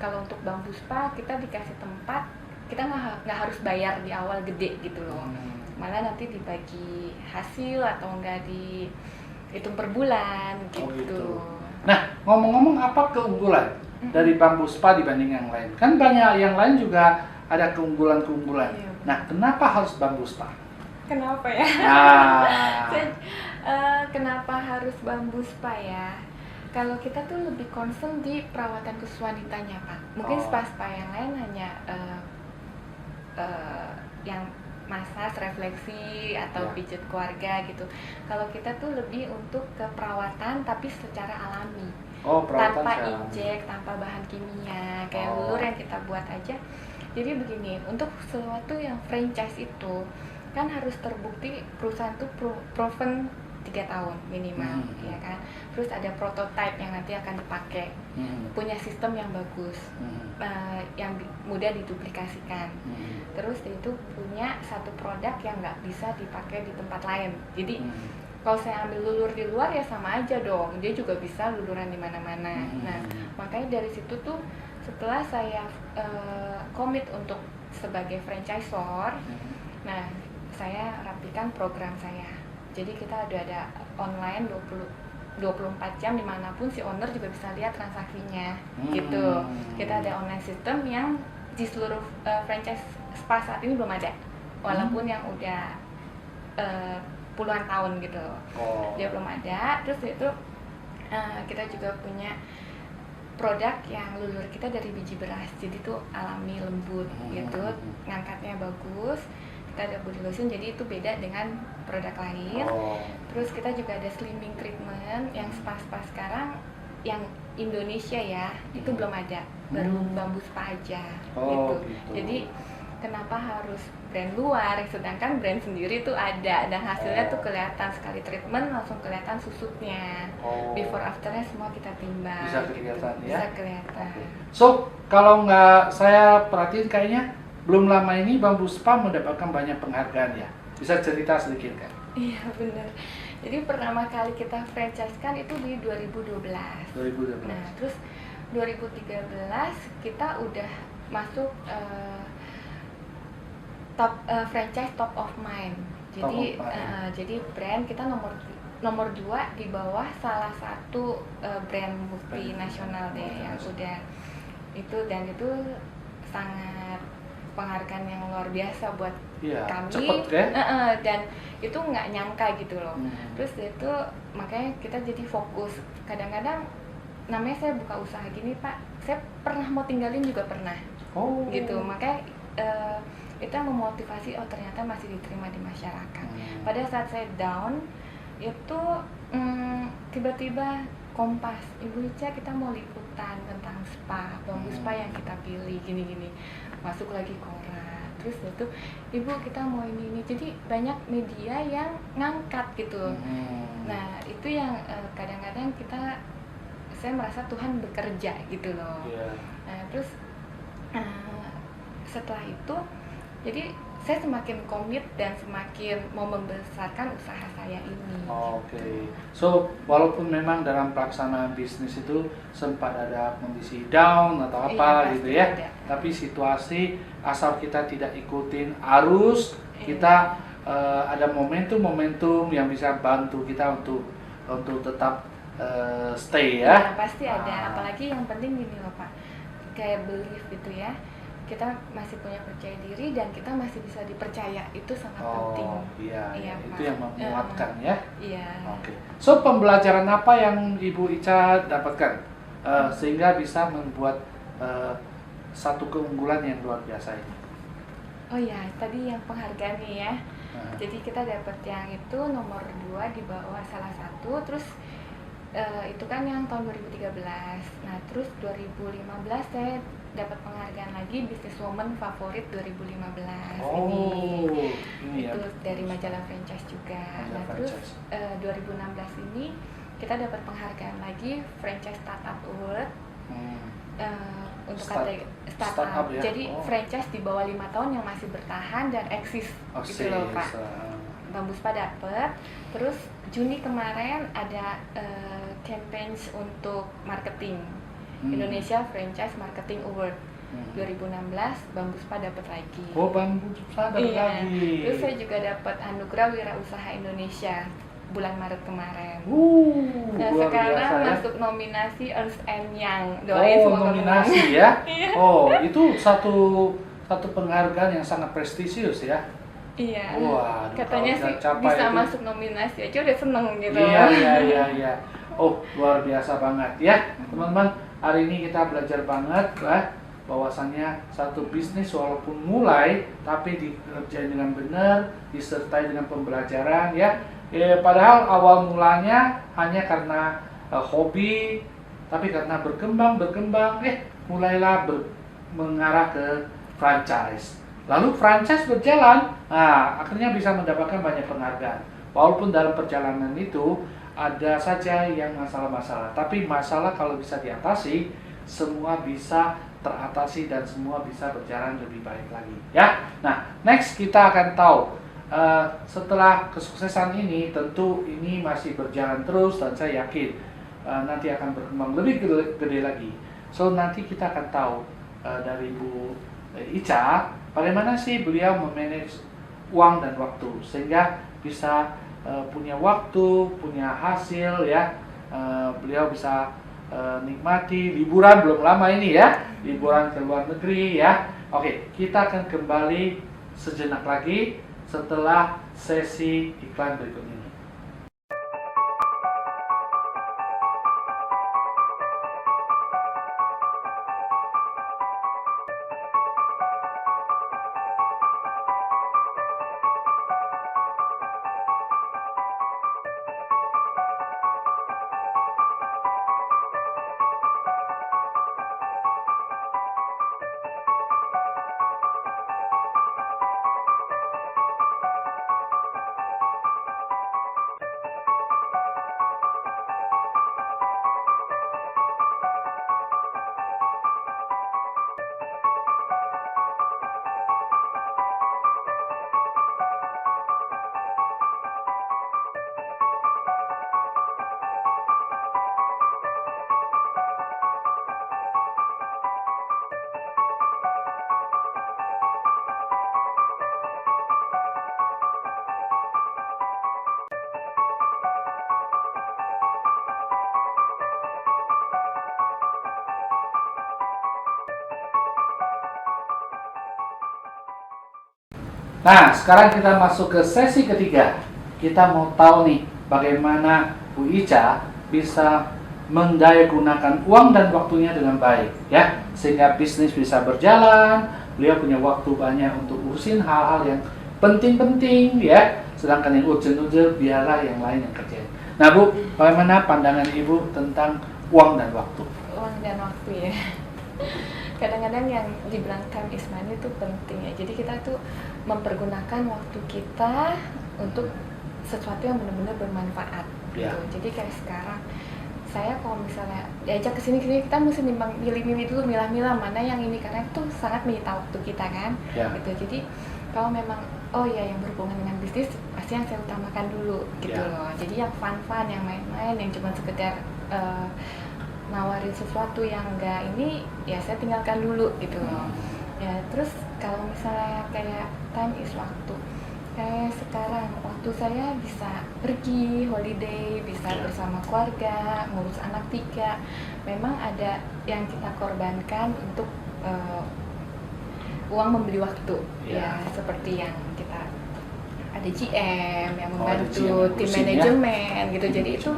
kalau untuk Bamboo Spa kita dikasih tempat, kita nggak harus bayar di awal gede gitu loh. Malah nanti dibagi hasil atau enggak dihitung per bulan gitu. Oh, gitu. Nah, ngomong-ngomong apa keunggulan dari Bamboo Spa dibanding yang lain? Kan banyak yang lain juga ada keunggulan-keunggulan. Iya. Nah, kenapa harus Bamboo Spa? Kenapa ya? Nah. Kenapa harus Bamboo Spa ya? Kalau kita tuh lebih concern di perawatan khusus wanitanya, Pak. Mungkin spa-spa yang lain hanya yang massage, refleksi atau pijat keluarga gitu. Kalau kita tuh lebih untuk ke perawatan tapi secara alami. Tanpa injek, tanpa bahan kimia, kayak lulur yang kita buat aja. Jadi begini, untuk sesuatu yang franchise itu kan harus terbukti perusahaan tuh proven 3 tahun minimal, ya kan. Terus ada prototype yang nanti akan dipakai, punya sistem yang bagus, yang mudah diduplikasikan. Terus itu punya satu produk yang nggak bisa dipakai di tempat lain. Jadi kalau saya ambil lulur di luar ya sama aja dong, dia juga bisa luluran di mana-mana. Nah, makanya dari situ tuh setelah saya komit untuk sebagai franchisor, nah saya rapikan program saya. Jadi kita udah ada online 24 jam dimanapun si owner juga bisa lihat transaksinya gitu. Kita ada online system yang di seluruh franchise spa saat ini belum ada, walaupun yang udah puluhan tahun gitu, dia belum ada. Terus itu kita juga punya produk yang lulur kita dari biji beras, jadi tuh alami, lembut gitu, ngangkatnya bagus. Kita ada body lotion, jadi itu beda dengan produk lain. Terus kita juga ada slimming treatment yang spa-spa sekarang yang Indonesia ya, itu belum ada, baru Bamboo Spa aja gitu. Jadi kenapa harus brand luar, sedangkan brand sendiri tuh ada dan hasilnya tuh kelihatan, sekali treatment langsung kelihatan susutnya, before afternya semua kita timbang. Bisa kelihatan gitu. Ya? Bisa kelihatan. So, kalau nggak saya perhatiin kayaknya belum lama ini Bamboo Spa mendapatkan banyak penghargaan ya. Bisa cerita sedikit kan? Iya benar. Jadi pertama kali kita franchise kan itu di 2012. Nah, terus 2013 kita udah masuk top franchise top of mind. Jadi jadi brand kita nomor 2 di bawah salah satu brand multinasional deh yang udah itu, dan itu sangat penghargaan yang luar biasa buat kami. Cepet, kan? Dan itu nggak nyangka gitu loh. Terus itu makanya kita jadi fokus. Kadang-kadang namanya saya buka usaha gini Pak, saya pernah mau tinggalin juga pernah. Gitu, makanya itu yang memotivasi, ternyata masih diterima di masyarakat. Pada saat saya down itu tiba-tiba Kompas, Ibu Ica kita mau liputan tentang spa, Bamboo Spa yang kita pilih gini-gini. Masuk lagi koran, terus itu Ibu kita mau ini, jadi banyak media yang ngangkat gitu. Nah itu yang kadang-kadang kita saya merasa Tuhan bekerja gitu loh. Nah, terus setelah itu jadi saya semakin komit dan semakin mau membesarkan usaha saya ini. Oke. So, walaupun memang dalam pelaksanaan bisnis itu sempat ada kondisi down atau apa gitu ya, tapi situasi asal kita tidak ikutin arus, kita ada momentum-momentum yang bisa bantu kita untuk tetap stay ya. Pasti ada. Apalagi yang penting gini loh Pak, kayak belief gitu ya. Kita masih punya percaya diri dan kita masih bisa dipercaya, itu sangat penting. Iya, itu yang menguatkan ya. Iya. Oke. So, pembelajaran apa yang Ibu Ica dapatkan sehingga bisa membuat satu keunggulan yang luar biasa ini? Oh ya, tadi yang penghargaan nih ya. Jadi kita dapat yang itu nomor 2 di bawah salah satu, terus itu kan yang tahun 2013. Nah, terus 2015 saya dapat penghargaan lagi Businesswoman Favorit 2015 ini ya. Itu dari majalah franchise juga. Nah, terus 2016 ini kita dapat penghargaan lagi Franchise Startup Award untuk kategori startup ya? Jadi franchise di bawah 5 tahun yang masih bertahan dan eksis gitu loh Pak. Bambu Spa dapet. Terus Juni kemarin ada campaigns untuk marketing Indonesia Franchise Marketing Award 2016, Bambu Spa dapat lagi. Bambu Spa dapat lagi. Terus saya juga dapat Anugerah Wirausaha Indonesia bulan Maret kemarin. Nah, sekarang masuk nominasi Ernst & Young. Doain semoga nominasi ya. Itu satu penghargaan yang sangat prestisius ya. Iya. Wah, katanya sih bisa itu masuk nominasi aja udah seneng gitu. Iya. Luar biasa banget ya, teman-teman. Hari ini kita belajar banget bahwasannya satu bisnis walaupun mulai tapi dikerjain dengan benar, disertai dengan pembelajaran ya. Padahal awal mulanya hanya karena hobi, tapi karena berkembang mulailah mengarah ke franchise. Lalu franchise berjalan, akhirnya bisa mendapatkan banyak penghargaan. Walaupun dalam perjalanan itu ada saja yang masalah-masalah, tapi masalah kalau bisa diatasi, semua bisa teratasi dan semua bisa berjalan lebih baik lagi ya. Nah, next kita akan tahu setelah kesuksesan ini, tentu ini masih berjalan terus dan saya yakin nanti akan berkembang lebih gede lagi. So, nanti kita akan tahu dari Bu Ica, bagaimana sih beliau memanage uang dan waktu sehingga bisa punya waktu, punya hasil ya. Beliau bisa nikmati liburan belum lama ini ya, liburan ke luar negeri ya. Oke, kita akan kembali sejenak lagi setelah sesi iklan berikut ini. Nah, sekarang kita masuk ke sesi ketiga. Kita mau tahu nih, bagaimana Bu Ica bisa mendayagunakan uang dan waktunya dengan baik, ya, sehingga bisnis bisa berjalan. Beliau punya waktu banyak untuk urusin hal-hal yang penting-penting, ya, sedangkan yang urgent-urgent biarlah yang lain yang kerjain. Nah, Bu, bagaimana pandangan Ibu tentang uang dan waktu? Uang dan waktu ya. Kadang-kadang yang dibilang time is money itu penting ya. Jadi kita tuh mempergunakan waktu kita untuk sesuatu yang benar-benar bermanfaat gitu. Jadi kayak sekarang saya kalau misalnya diajak ke sini kita mesti milih-milih dulu, milah-milah mana yang ini, karena itu sangat menyita waktu kita kan. Ya. Gitu. Jadi kalau memang yang berhubungan dengan bisnis pasti yang saya utamakan dulu gitu Ya. loh. Jadi yang fun-fun, yang main-main, yang cuma sekedar nawarin sesuatu yang enggak ini, ya saya tinggalkan dulu gitu loh. Ya, terus kalau misalnya kayak time is waktu, kayak sekarang waktu saya bisa pergi holiday, bisa bersama keluarga, ngurus anak 3. Memang ada yang kita korbankan untuk uang membeli waktu, ya seperti yang kita ada GM yang membantu tim manajemen gitu. Jadi itu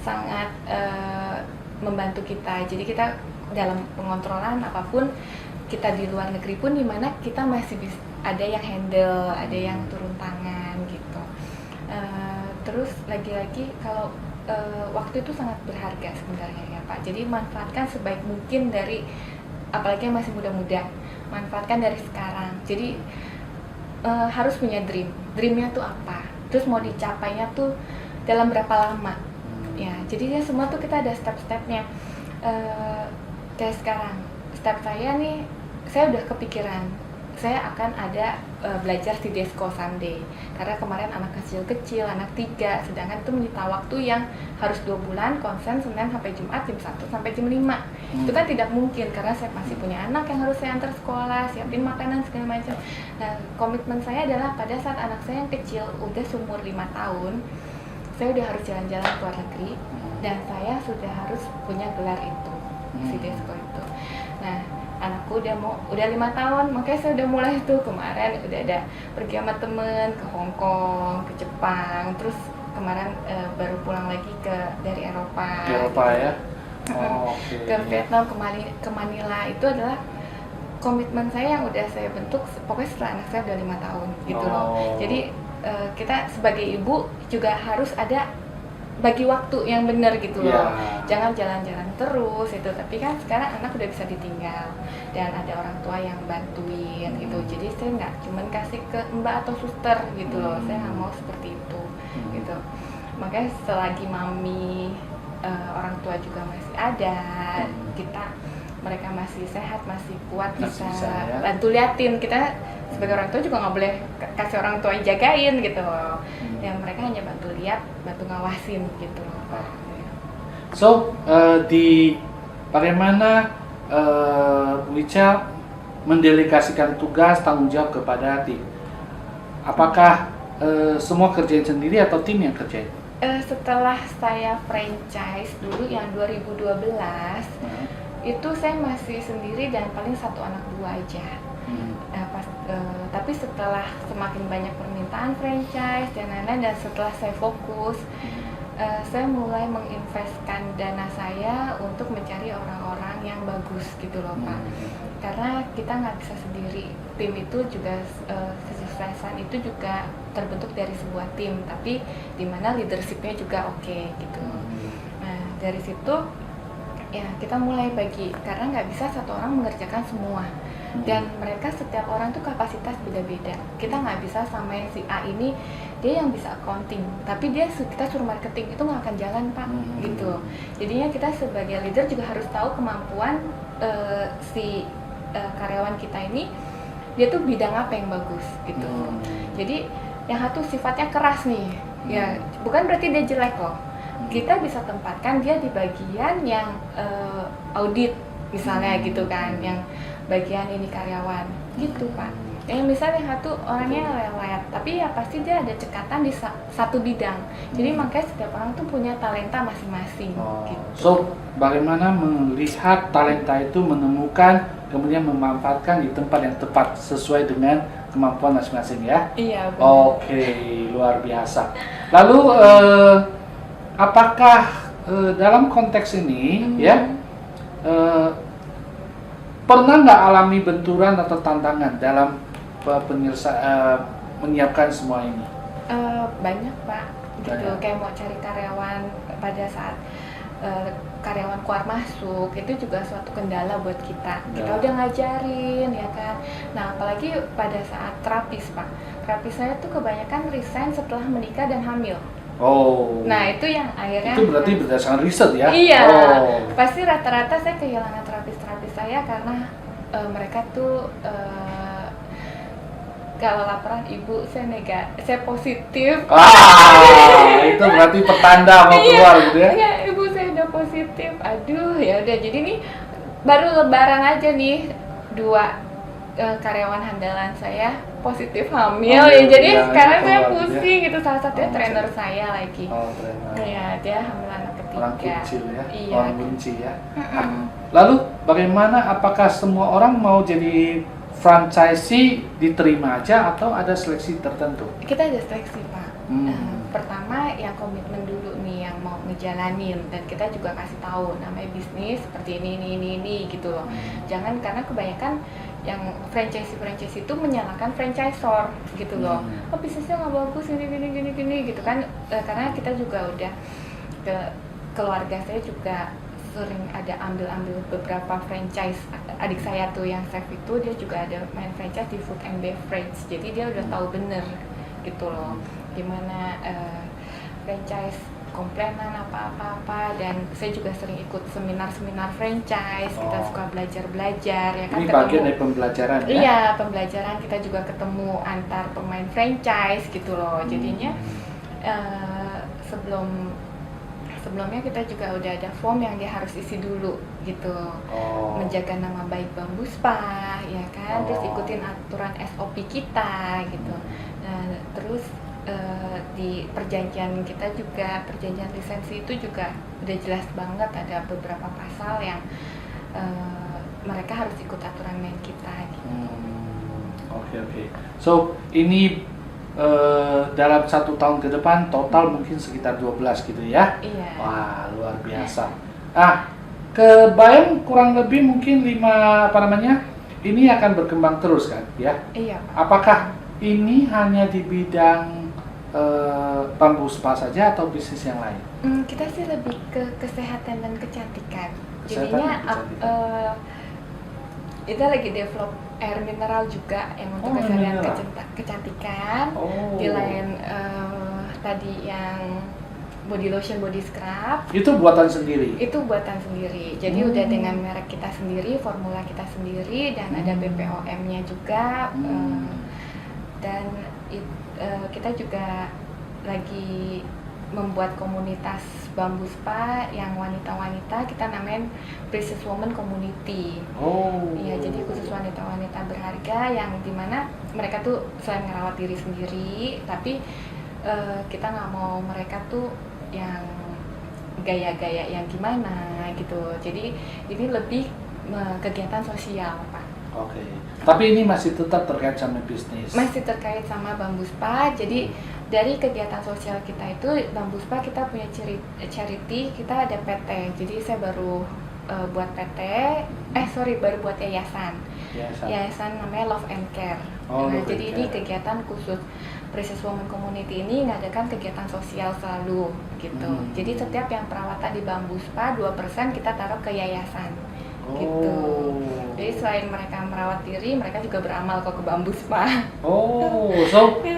sangat membantu kita. Jadi kita dalam pengontrolan apapun, kita di luar negeri pun dimana kita masih bisa, ada yang handle, ada yang turun tangan gitu. Terus lagi-lagi kalau waktu itu sangat berharga sebenarnya ya Pak. Jadi manfaatkan sebaik mungkin dari, apalagi yang masih muda-muda, manfaatkan dari sekarang. Jadi harus punya dreamnya tuh apa, terus mau dicapainya tuh dalam berapa lama. Ya, jadi ya semua tuh kita ada step-stepnya. Kayak sekarang, step saya nih, saya udah kepikiran saya akan ada belajar di Desko Sunday, karena kemarin anak kecil-kecil, anak 3, sedangkan itu menyita waktu yang harus 2 bulan konsen Senin sampai Jumat jam 1 sampai jam 5. Itu kan tidak mungkin karena saya masih punya anak yang harus saya antar sekolah, siapin makanan segala macam. Dan komitmen saya adalah pada saat anak saya yang kecil udah seumur 5 tahun, saya udah harus jalan-jalan ke luar negeri dan saya sudah harus punya gelar itu, si Desko itu. Nah, anakku udah 5 tahun, makanya saya udah mulai tuh kemarin udah ada pergi sama temen ke Hong Kong, ke Jepang, terus kemarin baru pulang lagi dari Eropa. Ya. Ke Vietnam, ke Manila. Itu adalah komitmen saya yang udah saya bentuk pokoknya setelah anak saya udah 5 tahun gitu loh. Jadi kita sebagai ibu juga harus ada bagi waktu yang benar gitu loh. Jangan jalan-jalan terus itu, tapi kan sekarang anak udah bisa ditinggal dan ada orang tua yang bantuin gitu. Jadi saya nggak cuman kasih ke mbak atau suster gitu loh, saya nggak mau seperti itu gitu. Makanya selagi mami, orang tua juga masih ada, mereka masih sehat, masih kuat, bisa bantu liatin. Kita sebagai orang tua juga nggak boleh kasih orang tua jagain gitu loh. Yang mereka hanya bantu lihat, bantu ngawasin gitu loh Pak. So, bagaimana Bu Ica mendelegasikan tugas tanggung jawab kepada tim? Apakah semua kerjain sendiri atau tim yang kerjain? Setelah saya franchise dulu yang 2012, itu saya masih sendiri dan paling 1 anak 2 aja. Tapi setelah semakin banyak permintaan franchise dan lain-lain, dan setelah saya fokus, saya mulai menginvestkan dana saya untuk mencari orang-orang yang bagus gitu loh Pak. Karena kita nggak bisa sendiri, tim itu juga kesuksesan itu juga terbentuk dari sebuah tim, tapi dimana leadershipnya juga oke gitu. Nah dari situ ya kita mulai bagi, karena nggak bisa 1 orang mengerjakan semua. Dan mereka setiap orang tuh kapasitas beda-beda. Kita nggak bisa samain si A ini dia yang bisa accounting, tapi kita suruh marketing, itu nggak akan jalan Pak gitu. Jadinya kita sebagai leader juga harus tahu kemampuan si karyawan kita ini, dia tuh bidang apa yang bagus gitu. Jadi yang satu sifatnya keras nih, ya bukan berarti dia jelek loh. Kita bisa tempatkan dia di bagian yang audit misalnya gitu kan, yang bagian ini karyawan gitu Pak. Yang misalnya yang satu orangnya lelet, tapi ya pasti dia ada cekatan di satu bidang. Jadi makanya setiap orang tuh punya talenta masing-masing gitu. So, bagaimana melihat talenta itu, menemukan, kemudian memanfaatkan di tempat yang tepat sesuai dengan kemampuan masing-masing ya? Iya benar. Oke, luar biasa. Lalu apakah dalam konteks ini ya pernah nggak alami benturan atau tantangan dalam menyiapkan semua ini? Banyak Pak, gitu. Kayak mau cari karyawan pada saat karyawan keluar masuk, itu juga suatu kendala buat kita. Kita udah ngajarin ya kan. Nah apalagi pada saat terapis Pak, terapis saya tuh kebanyakan resign setelah menikah dan hamil. Oh. Nah itu yang akhirnya itu berarti berdasarkan riset ya? iya, Oh. pasti rata-rata saya kehilangan terapis-terapis saya karena mereka tuh kalau laporan ibu saya positif. Itu berarti petanda mau keluar gitu ya? Iya, ibu saya udah positif. Aduh, ya udah. Jadi nih baru lebaran aja nih 2 karyawan handalan saya positif hamil ya. Jadi ya, sekarang itu saya keluar pusing gitu. Salah satunya Oh, trainer saya. saya lagi. Oh, trainer. Iya, dia hamil anak ketiga. Orang kecil ya? Iya. Orang kunci ya? Mm-mm. Lalu bagaimana, apakah semua orang mau jadi franchisee diterima aja atau ada seleksi tertentu? Kita ada seleksi, Pak. Hmm. Pertama yang komitmen dulu nih yang mau ngejalanin, dan kita juga kasih tahu namanya bisnis seperti ini gitu loh. Jangan, karena kebanyakan yang franchise itu menyalahkan franchisor gitu loh. Oh, bisnisnya nggak bagus gini gitu kan. Karena kita juga udah keluarga saya juga sering ada ambil beberapa franchise. Adik saya tuh yang chef itu dia juga ada main franchise di food and beverage, jadi dia udah tahu bener gitu loh gimana franchise komplainan apa, dan saya juga sering ikut seminar franchise. Kita suka belajar ya kan. Ini bagian dari pembelajaran ya? Iya, pembelajaran. Kita juga ketemu antar pemain franchise gitu loh. Jadinya sebelumnya kita juga udah ada form yang dia harus isi dulu gitu. Menjaga nama baik Bambu Spa ya kan, terus ikutin aturan SOP kita gitu. Nah, terus di perjanjian kita juga, perjanjian lisensi itu juga udah jelas banget, ada beberapa pasal yang mereka harus ikut aturan main kita gitu. Oke. So ini dalam 1 tahun ke depan total mungkin sekitar 12 gitu ya? Iya. Wah, luar biasa. Kebayang kurang lebih mungkin 5 ini akan berkembang terus kan ya? Iya, Pak. Apakah ini hanya di bidang Bambu Spa saja atau bisnis yang lain? Kita sih lebih ke kesehatan dan kecantikan. Kesehatan Jadinya dan kecantikan. kita lagi develop air mineral juga yang untuk kesehatan kecantikan. Di lain tadi yang body lotion, body scrub. Itu buatan sendiri? Itu buatan sendiri. Jadi udah dengan merek kita sendiri, formula kita sendiri, dan ada BPOM-nya juga. Dan kita juga lagi membuat komunitas Bambu Spa yang wanita-wanita, kita namain Precious Woman Community. Iya, jadi khusus wanita-wanita berharga yang dimana mereka tuh selain merawat diri sendiri, tapi kita nggak mau mereka tuh yang gaya-gaya yang gimana gitu. Jadi ini lebih kegiatan sosial, Pak. Oke. Tapi ini masih tetap terkait sama bisnis? Masih terkait sama Bambu Spa. Jadi dari kegiatan sosial kita itu, Bambu Spa kita punya charity, kita ada PT. Jadi saya baru buat PT, baru buat yayasan. Yayasan namanya Love and Care. Jadi ini kegiatan khusus Precious Woman Community ini mengadakan kegiatan sosial selalu gitu. Jadi setiap yang perawatan di Bambu Spa 2% kita taruh ke yayasan. Gitu. Jadi selain mereka merawat diri, mereka juga beramal kok ke Bambu Spa.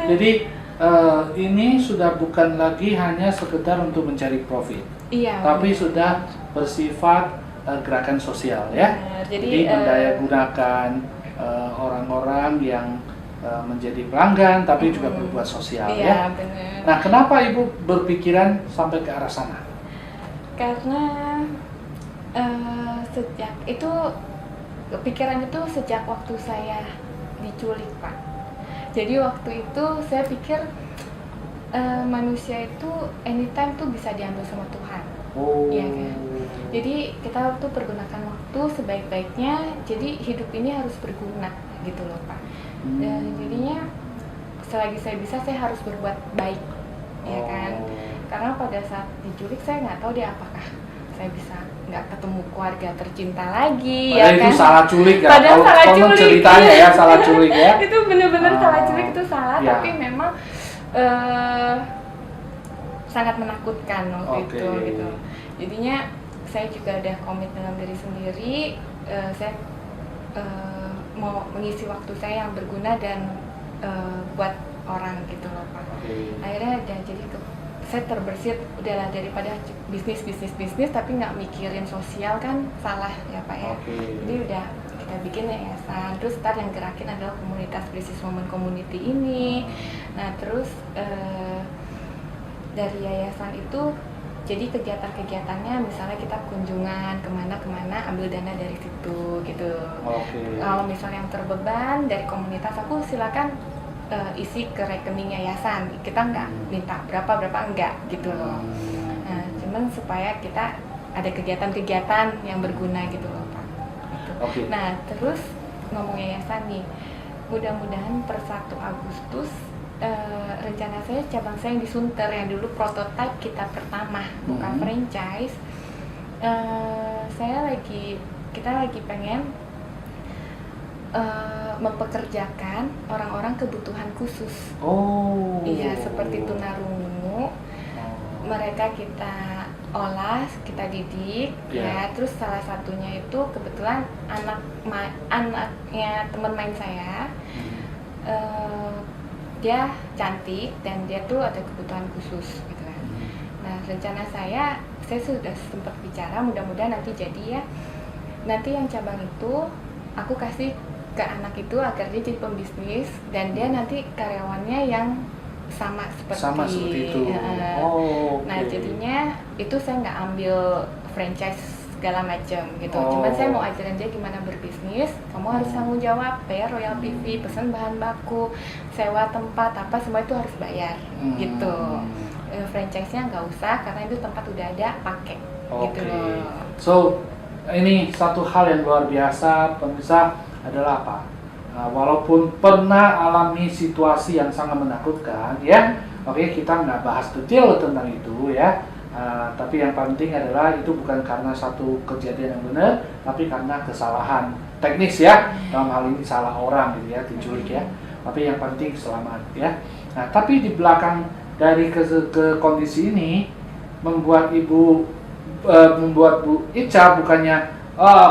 Jadi ini sudah bukan lagi hanya sekedar untuk mencari profit. Iya. Tapi sudah bersifat gerakan sosial ya. Jadi mendayagunakan orang-orang yang menjadi pelanggan, tapi juga berbuat sosial ya. Benar. Nah, kenapa Ibu berpikiran sampai ke arah sana? Karena sejak itu pikiran itu sejak waktu saya diculik, Pak. Jadi waktu itu saya pikir manusia itu anytime tuh bisa diambil sama Tuhan. Iya kan? Jadi kita tuh pergunakan waktu sebaik-baiknya. Jadi hidup ini harus berguna gitu loh, Pak. Dan jadinya selagi saya bisa, saya harus berbuat baik, ya kan? Karena pada saat diculik saya nggak tahu dia apakah saya bisa nggak ketemu keluarga tercinta lagi. Padahal ya itu kan? salah culik ya. Padahal salah culik. Ceritanya ya salah culik ya. Itu benar-benar salah culik, itu salah. Ya. Tapi memang sangat menakutkan waktu itu gitu. Jadinya saya juga udah komit dalam diri sendiri. Saya mau mengisi waktu saya yang berguna dan buat orang gitu loh, Pak. Akhirnya jadi saya terbersit udahlah daripada bisnis tapi nggak mikirin sosial kan salah ya Pak ya. Jadi udah kita bikin yayasan, terus ntar yang gerakin adalah komunitas Crisis Women Community ini. Nah terus dari yayasan itu jadi kegiatan-kegiatannya misalnya kita kunjungan kemana ambil dana dari situ gitu. Kalau misalnya yang terbeban dari komunitas aku silakan isi ke rekening yayasan, kita nggak minta berapa enggak gitu loh. Nah, cuman supaya kita ada kegiatan-kegiatan yang berguna gitu loh Pak. Gitu. Nah terus ngomong yayasan nih, mudah-mudahan per 1 Agustus rencana saya cabang saya yang di Sunter yang dulu prototipe kita pertama bukan franchise. Kita lagi pengen mempekerjakan orang-orang kebutuhan khusus. Iya, seperti tunarungu. Mereka kita olah, kita didik, ya. Terus salah satunya itu kebetulan anaknya teman main saya. Dia cantik dan dia tuh ada kebutuhan khusus gitu kan. Nah, rencana saya sudah sempat bicara, mudah-mudahan nanti jadi ya. Nanti yang cabang itu aku kasih ke anak itu agar dia jadi pembisnis dan dia nanti karyawannya yang sama seperti itu. Nah jadinya itu saya nggak ambil franchise segala macam gitu. Cuman saya mau ajarin dia gimana berbisnis. Kamu harus tanggung jawab, bayar royalty fee, pesan bahan baku, sewa tempat, apa semua itu harus bayar gitu. Franchise-nya nggak usah karena itu tempat udah ada, pakai gitu loh. So ini satu hal yang luar biasa pemirsa adalah apa? Walaupun pernah alami situasi yang sangat menakutkan, ya, kita nggak bahas detail tentang itu, ya. Tapi yang penting adalah itu bukan karena satu kejadian yang benar, tapi karena kesalahan teknis, ya. Dalam hal ini salah orang, gitu ya, diculik, ya. Tapi yang penting selamat, ya. Nah, tapi di belakang dari kondisi ini membuat Bu Ica bukannya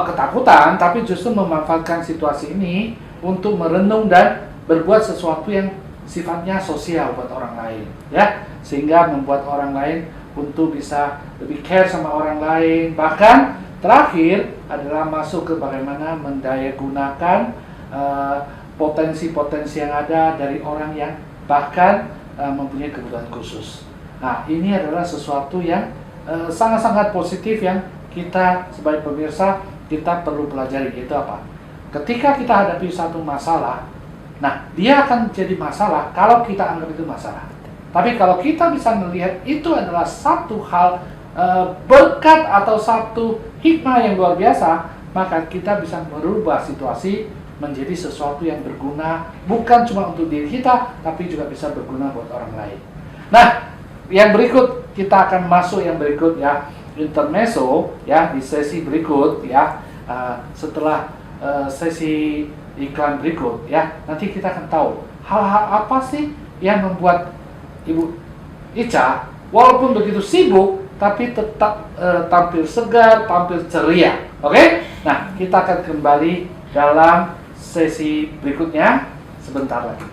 ketakutan, tapi justru memanfaatkan situasi ini untuk merenung dan berbuat sesuatu yang sifatnya sosial buat orang lain, ya, sehingga membuat orang lain untuk bisa lebih care sama orang lain. Bahkan terakhir adalah masuk ke bagaimana mendayagunakan potensi-potensi yang ada dari orang yang bahkan mempunyai kebutuhan khusus. Nah, ini adalah sesuatu yang sangat-sangat positif yang kita sebagai pemirsa kita perlu pelajari. Itu apa? Ketika kita hadapi satu masalah, nah dia akan jadi masalah kalau kita anggap itu masalah. Tapi kalau kita bisa melihat itu adalah satu hal berkat atau satu hikmah yang luar biasa, maka kita bisa merubah situasi menjadi sesuatu yang berguna, bukan cuma untuk diri kita, tapi juga bisa berguna buat orang lain. Nah, yang berikut kita akan masuk yang berikut, ya, intermezzo, ya, di sesi berikut, ya, setelah sesi iklan berikut, ya, nanti kita akan tahu hal-hal apa sih yang membuat Ibu Ica walaupun begitu sibuk tapi tetap tampil segar, tampil ceria. Oke? Nah, kita akan kembali dalam sesi berikutnya sebentar lagi.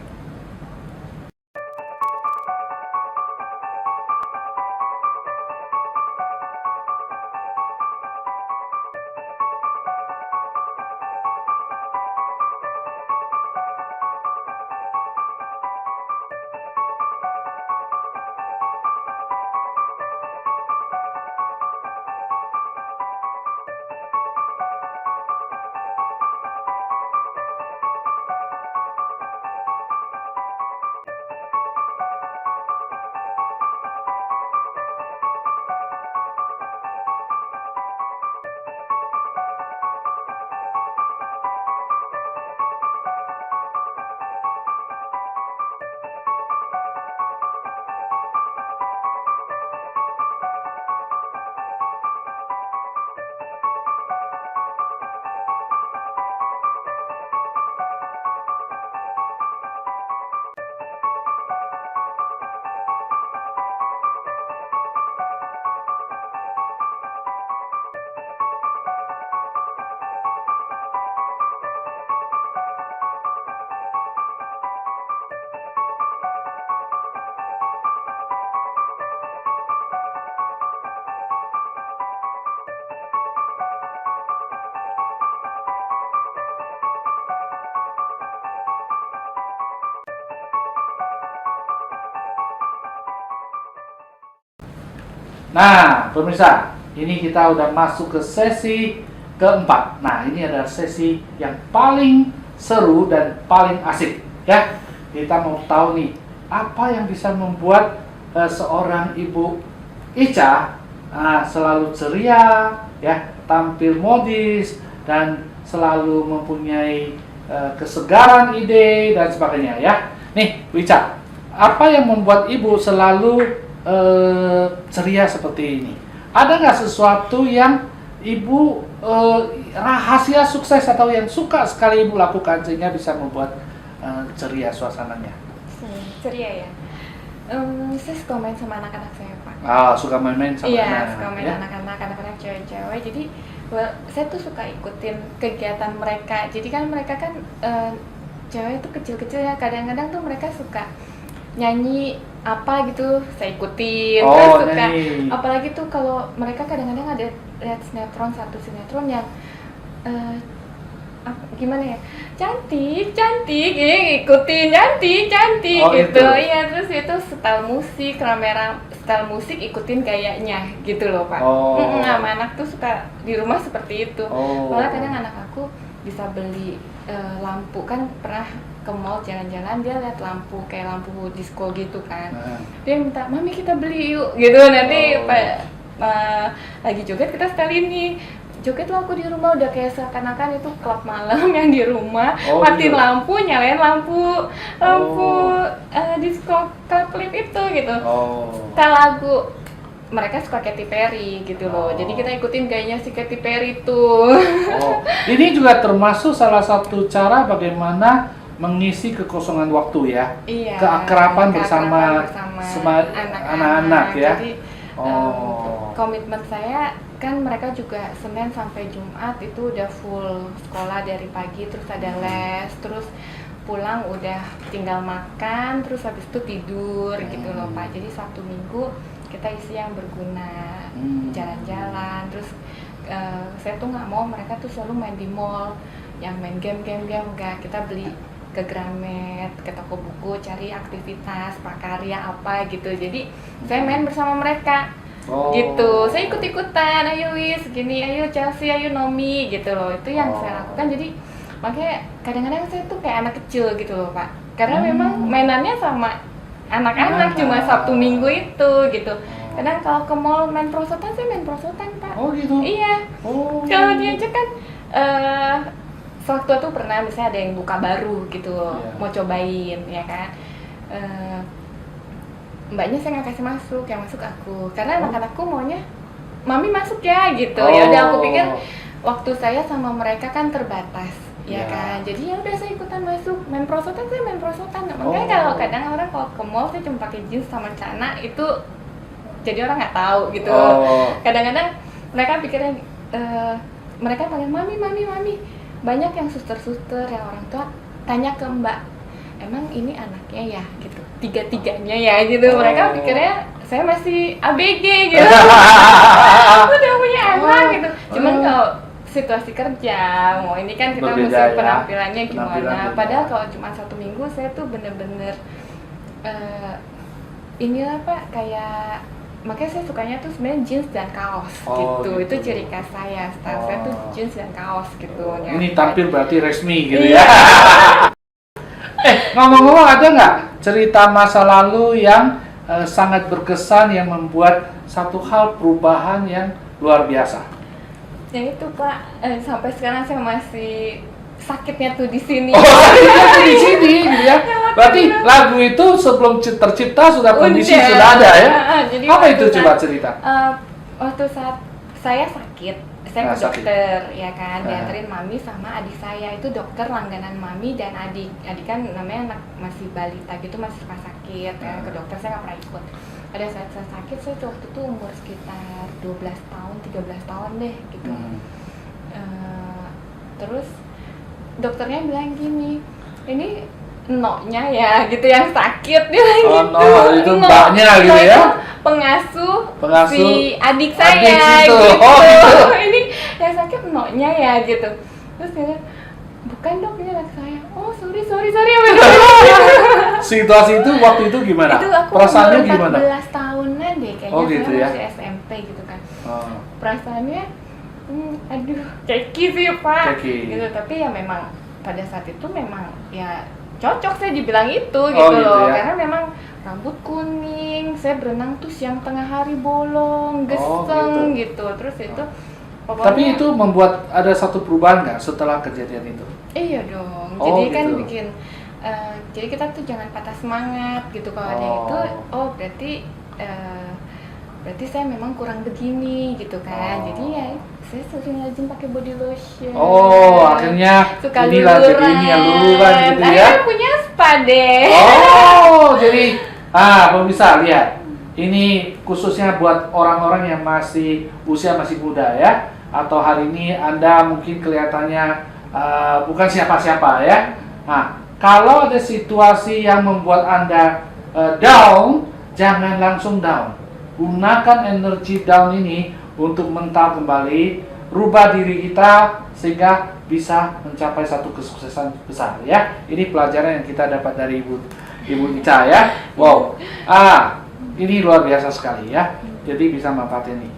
Nah, pemirsa, ini kita udah masuk ke sesi keempat. Nah, ini adalah sesi yang paling seru dan paling asik, ya. Kita mau tahu nih, apa yang bisa membuat seorang Ibu Ica selalu ceria, ya, tampil modis dan selalu mempunyai kesegaran ide dan sebagainya, ya. Nih, Bu Ica, apa yang membuat Ibu selalu ceria seperti ini? Ada nggak sesuatu yang Ibu rahasia sukses atau yang suka sekali Ibu lakukan sehingga bisa membuat ceria suasananya? Ceria ya. Saya suka main sama anak-anak saya, Pak. Suka main-main sama iya, anak-anak. suka main Ya? anak-anak cewek-cewek. Jadi saya tuh suka ikutin kegiatan mereka. Jadi kan mereka kan cewek itu kecil-kecil ya. Kadang-kadang tuh mereka suka nyanyi apa gitu, saya ikutin. Terus suka, nyanyi. apalagi tuh kalau mereka kadang-kadang ada lihat satu sinetron yang gimana ya, cantik ini ngikutin cantik gitu. Iya, terus itu setel musik ikutin gayanya gitu loh, Pak. Sama anak tuh suka di rumah seperti itu. Malah kadang anak aku bisa beli lampu, kan pernah ke mall jalan-jalan, dia lihat lampu kayak lampu disco gitu kan. Dia minta, "Mami kita beli yuk," gitu. Nanti lagi joget kita setelin nih. Joget tuh aku di rumah udah kayak seakan-akan itu klub malam yang di rumah, matiin lampu, nyalain lampu disco klip itu gitu. Kita lagu mereka suka Katy Perry gitu loh. Jadi kita ikutin gayanya si Katy Perry tuh. Ini juga termasuk salah satu cara bagaimana mengisi kekosongan waktu ya. Iya, keakraban bersama anak-anak ya. Jadi komitmen saya kan mereka juga Senin sampai Jumat itu udah full sekolah dari pagi, terus ada les, terus pulang udah tinggal makan, terus habis itu tidur gitu loh, Pak. Jadi Sabtu Minggu kita isi yang berguna, jalan-jalan. Terus saya tuh nggak mau mereka tuh selalu main di mall, yang main game enggak. Kita beli ke Gramet, ke toko buku, cari aktivitas prakarya apa gitu. Jadi saya main bersama mereka. Gitu, saya ikut-ikutan, ayo Wis, gini, ayo Chelsea, ayo Nomi, gitu loh. Itu yang saya lakukan. Jadi makanya kadang-kadang saya tuh kayak anak kecil gitu loh, Pak. Karena memang mainannya sama anak-anak, cuma Sabtu Minggu itu gitu. Kadang kalau ke mall main prosotan, saya main prosotan, Pak. Gitu? Iya. Kalau dia aja kan sewaktu itu pernah misalnya ada yang buka baru gitu, mau cobain ya kan. Mbaknya saya nggak kasih masuk, yang masuk aku, karena anak-anakku maunya mami masuk ya gitu. Ya udah, aku pikir waktu saya sama mereka kan terbatas ya kan, jadi ya udah saya ikutan masuk main prosotan, saya main prosotan. Makanya kalau kadang orang kalau ke mall saya cuma pakai jeans sama celana itu jadi orang nggak tahu gitu. Kadang-kadang mereka pikirnya mereka panggil mami. Banyak yang suster yang orang tua tanya ke Mbak, emang ini anaknya ya gitu, tiga-tiganya ya gitu. Mereka pikirnya saya masih ABG gitu. Udah punya anak gitu. Cuman kalau situasi kerja, mau ini kan kita mesti penampilannya gimana. Padahal kalau cuma Sabtu Minggu saya tuh bener-bener inilah Pak, kayak makanya saya sukanya tuh sebenarnya jeans dan kaos gitu. Itu ciri khas saya. Style saya tuh jeans dan kaos gitu. Ini tampil berarti resmi gitu ya. Ngomong-ngomong, ada nggak cerita masa lalu yang sangat berkesan yang membuat satu hal perubahan yang luar biasa? Ya itu Pak, sampai sekarang saya masih sakitnya tuh di sini. Sakitnya tuh di sini gitu ya. Berarti lagu itu sebelum tercipta sudah kondisi sudah ada ya? Jadi apa itu coba cerita? Waktu saat saya sakit, saya ke dokter ya kan, dianterin mami sama adik saya. Itu dokter langganan mami dan adik kan namanya anak masih balita gitu, masih suka sakit ya. Ke dokter saya nggak pernah ikut. Pada saat saya sakit, saya waktu itu umur sekitar 12 tahun, 13 tahun deh gitu. Terus dokternya bilang gini, ini noknya ya gitu yang sakit, dia bilang gitu. Itu mbaknya gitu ya? Pengasuh si adik saya gitu. Gitu. Ini yang sakit noknya ya gitu. Terus dia bilang, bukan dok, ini anak saya. Oh sorry. situasi itu waktu itu gimana? Itu aku Perasaannya umur gimana? 14 tahunan deh kayaknya, Oh, gitu saya ya? masih SMP gitu kan. Oh. Perasaannya, aduh, keki sih Pak. Keki. Gitu, tapi ya memang pada saat itu memang ya cocok saya dibilang itu Oh, gitu gitu loh, ya? karena memang rambut kuning, saya berenang tuh siang tengah hari bolong, geseng gitu. Terus itu pokoknya. Tapi itu membuat ada satu perubahan nggak setelah kejadian itu? Iya dong. Oh, Jadi kan gitu. bikin jadi kita tuh jangan patah semangat gitu kalau ada yang itu. Oh, berarti saya memang kurang begini gitu kan. Jadi ya saya sering rajin pakai body lotion. Oh, akhirnya suka inilah luluran. jadi ini ya, luluran gitu ya. Akhirnya punya spa deh. Oh, jadi pemirsa lihat. Ini khususnya buat orang-orang yang masih usia masih muda ya, atau hari ini Anda mungkin kelihatannya bukan siapa-siapa ya. Nah, kalau ada situasi yang membuat Anda down, jangan langsung down. Gunakan energi down ini untuk mental kembali, rubah diri kita sehingga bisa mencapai satu kesuksesan besar ya. Ini pelajaran yang kita dapat dari Ibu Ica ya. Wow. Ini luar biasa sekali ya. Jadi bisa manfaatin ini.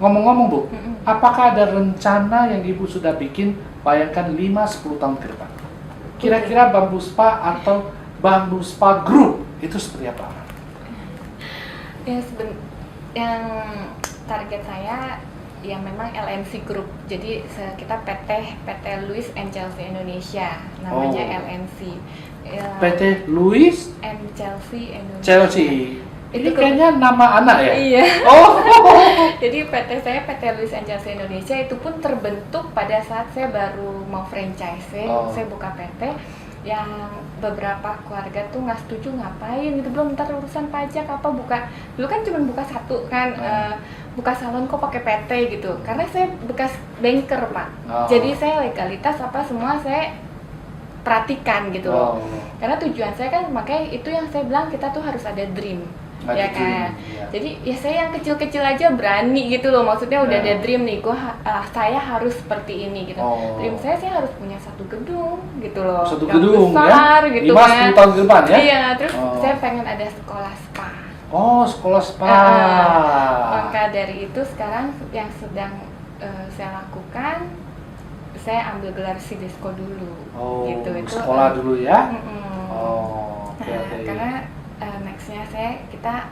Ngomong-ngomong Bu, apakah ada rencana yang Ibu sudah bikin bayangkan 5-10 tahun ke depan? Kira-kira Bamboo Spa atau Bamboo Spa Group itu seperti apa? Yang target saya ya memang LNC Group. Jadi kita PT Louis and Chelsea Indonesia, namanya LNC. PT Louis and Chelsea Indonesia. Chelsea. Ini kayaknya nama anak ya? Iya. Oh. Jadi PT saya PT Louis and Chelsea Indonesia itu pun terbentuk pada saat saya baru mau franchise. Saya buka PT yang beberapa keluarga tuh nggak setuju, ngapain gitu, belum ntar urusan pajak apa, buka dulu kan cuma buka satu kan, buka salon kok pakai PT gitu, karena saya bekas banker Pak. Jadi saya legalitas apa semua saya perhatikan gitu loh. Karena tujuan saya kan, makanya itu yang saya bilang kita tuh harus ada dream. Ya kan, jadi ya saya yang kecil-kecil aja berani gitu loh, maksudnya udah ada dream nih, saya harus seperti ini gitu. Dream saya harus punya satu gedung gitu loh, satu gedung besar, ya, gitu 5-10 tahun ke depan ya? Iya, terus saya pengen ada sekolah spa. Oh, sekolah spa. Maka dari itu sekarang yang sedang saya lakukan, saya ambil gelar Sidesco dulu. Gitu, itu sekolah dulu ya? Okay. Karena nextnya kita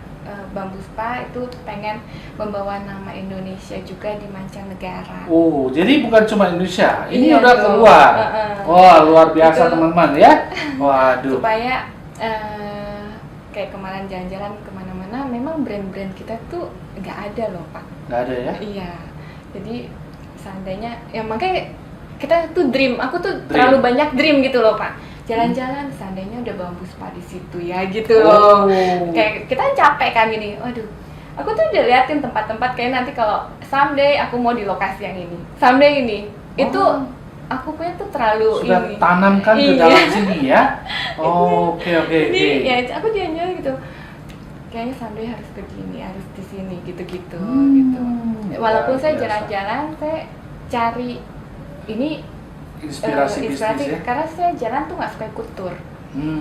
Bamboo Spa itu pengen membawa nama Indonesia juga di mancanegara. Oh, jadi bukan cuma Indonesia, ini iya udah tuh. keluar. Wah, luar biasa Itu, teman-teman ya. Waduh. Supaya kayak kemarin jalan-jalan kemana-mana, memang brand-brand kita tuh nggak ada loh Pak. Nggak ada ya? Iya. Jadi seandainya, ya makanya kita tuh aku tuh terlalu banyak dream gitu loh Pak. Jalan-jalan, seandainya udah Bamboo Spa di situ ya gitu loh. Kayak kita capek kan gini, waduh, aku tuh udah liatin tempat-tempat kayak nanti kalau someday aku mau di lokasi yang ini, someday ini, itu aku punya tuh terlalu sudah ini. Tanamkan ke dalam sini ya. Oke. Jadi ya aku jalan-jalan gitu, kayaknya someday harus begini, harus di sini gitu-gitu gitu. Walaupun saya jalan-jalan, saya cari ini inspirasi bisnis ya? Karena saya jalan tuh nggak suka ikut tur,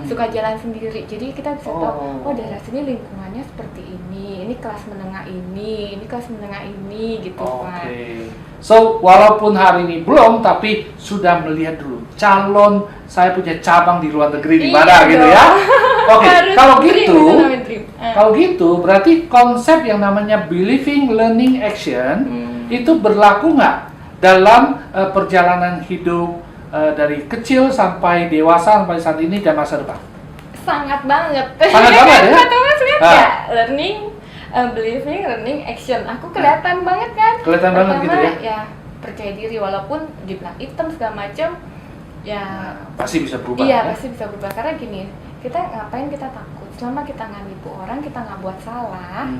suka jalan sendiri, jadi kita bisa tahu daerah sini lingkungannya seperti ini kelas menengah ini kelas menengah ini gitu Pak. So walaupun hari ini belum, tapi sudah melihat dulu calon saya punya cabang di luar negeri di mana gitu ya. Kalau gitu berarti konsep yang namanya believing, learning, action itu berlaku nggak dalam perjalanan hidup dari kecil sampai dewasa sampai saat ini dan masa depan? Sangat banget. Sangat banget ya? Ya, learning, believing, learning, action. Aku kelihatan banget kan? Kelihatan banget gitu ya? Ya, percaya diri walaupun dibilang hitam segala macam, ya pasti bisa berubah. Iya, ya? pasti bisa berubah. Karena gini, kita ngapain kita takut? Selama kita nggak nipu orang, kita nggak buat salah,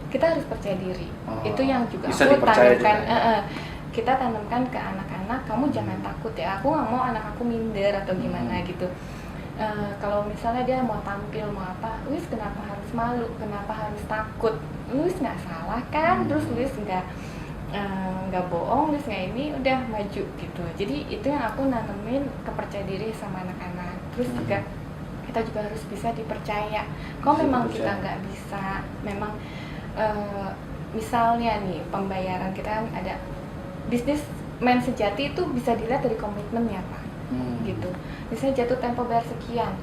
kita harus percaya diri. Itu yang juga bisa aku tanamkan. Juga. Kita tanamkan ke anak-anak, kamu jangan takut ya, aku nggak mau anak aku minder atau gimana gitu. Kalau misalnya dia mau tampil mau apa, Luis kenapa harus malu, kenapa harus takut, Luis nggak salah kan, terus Luis nggak bohong, Luis nggak ini, udah maju gitu. Jadi itu yang aku nanemin kepercaya diri sama anak-anak. Terus juga kita juga harus bisa dipercaya. Kalau Bisa memang dipercaya. kita nggak bisa, memang misalnya nih pembayaran kita kan ada bisnismen sejati itu bisa dilihat dari komitmennya Pak, gitu. Misalnya jatuh tempo bayar sekian.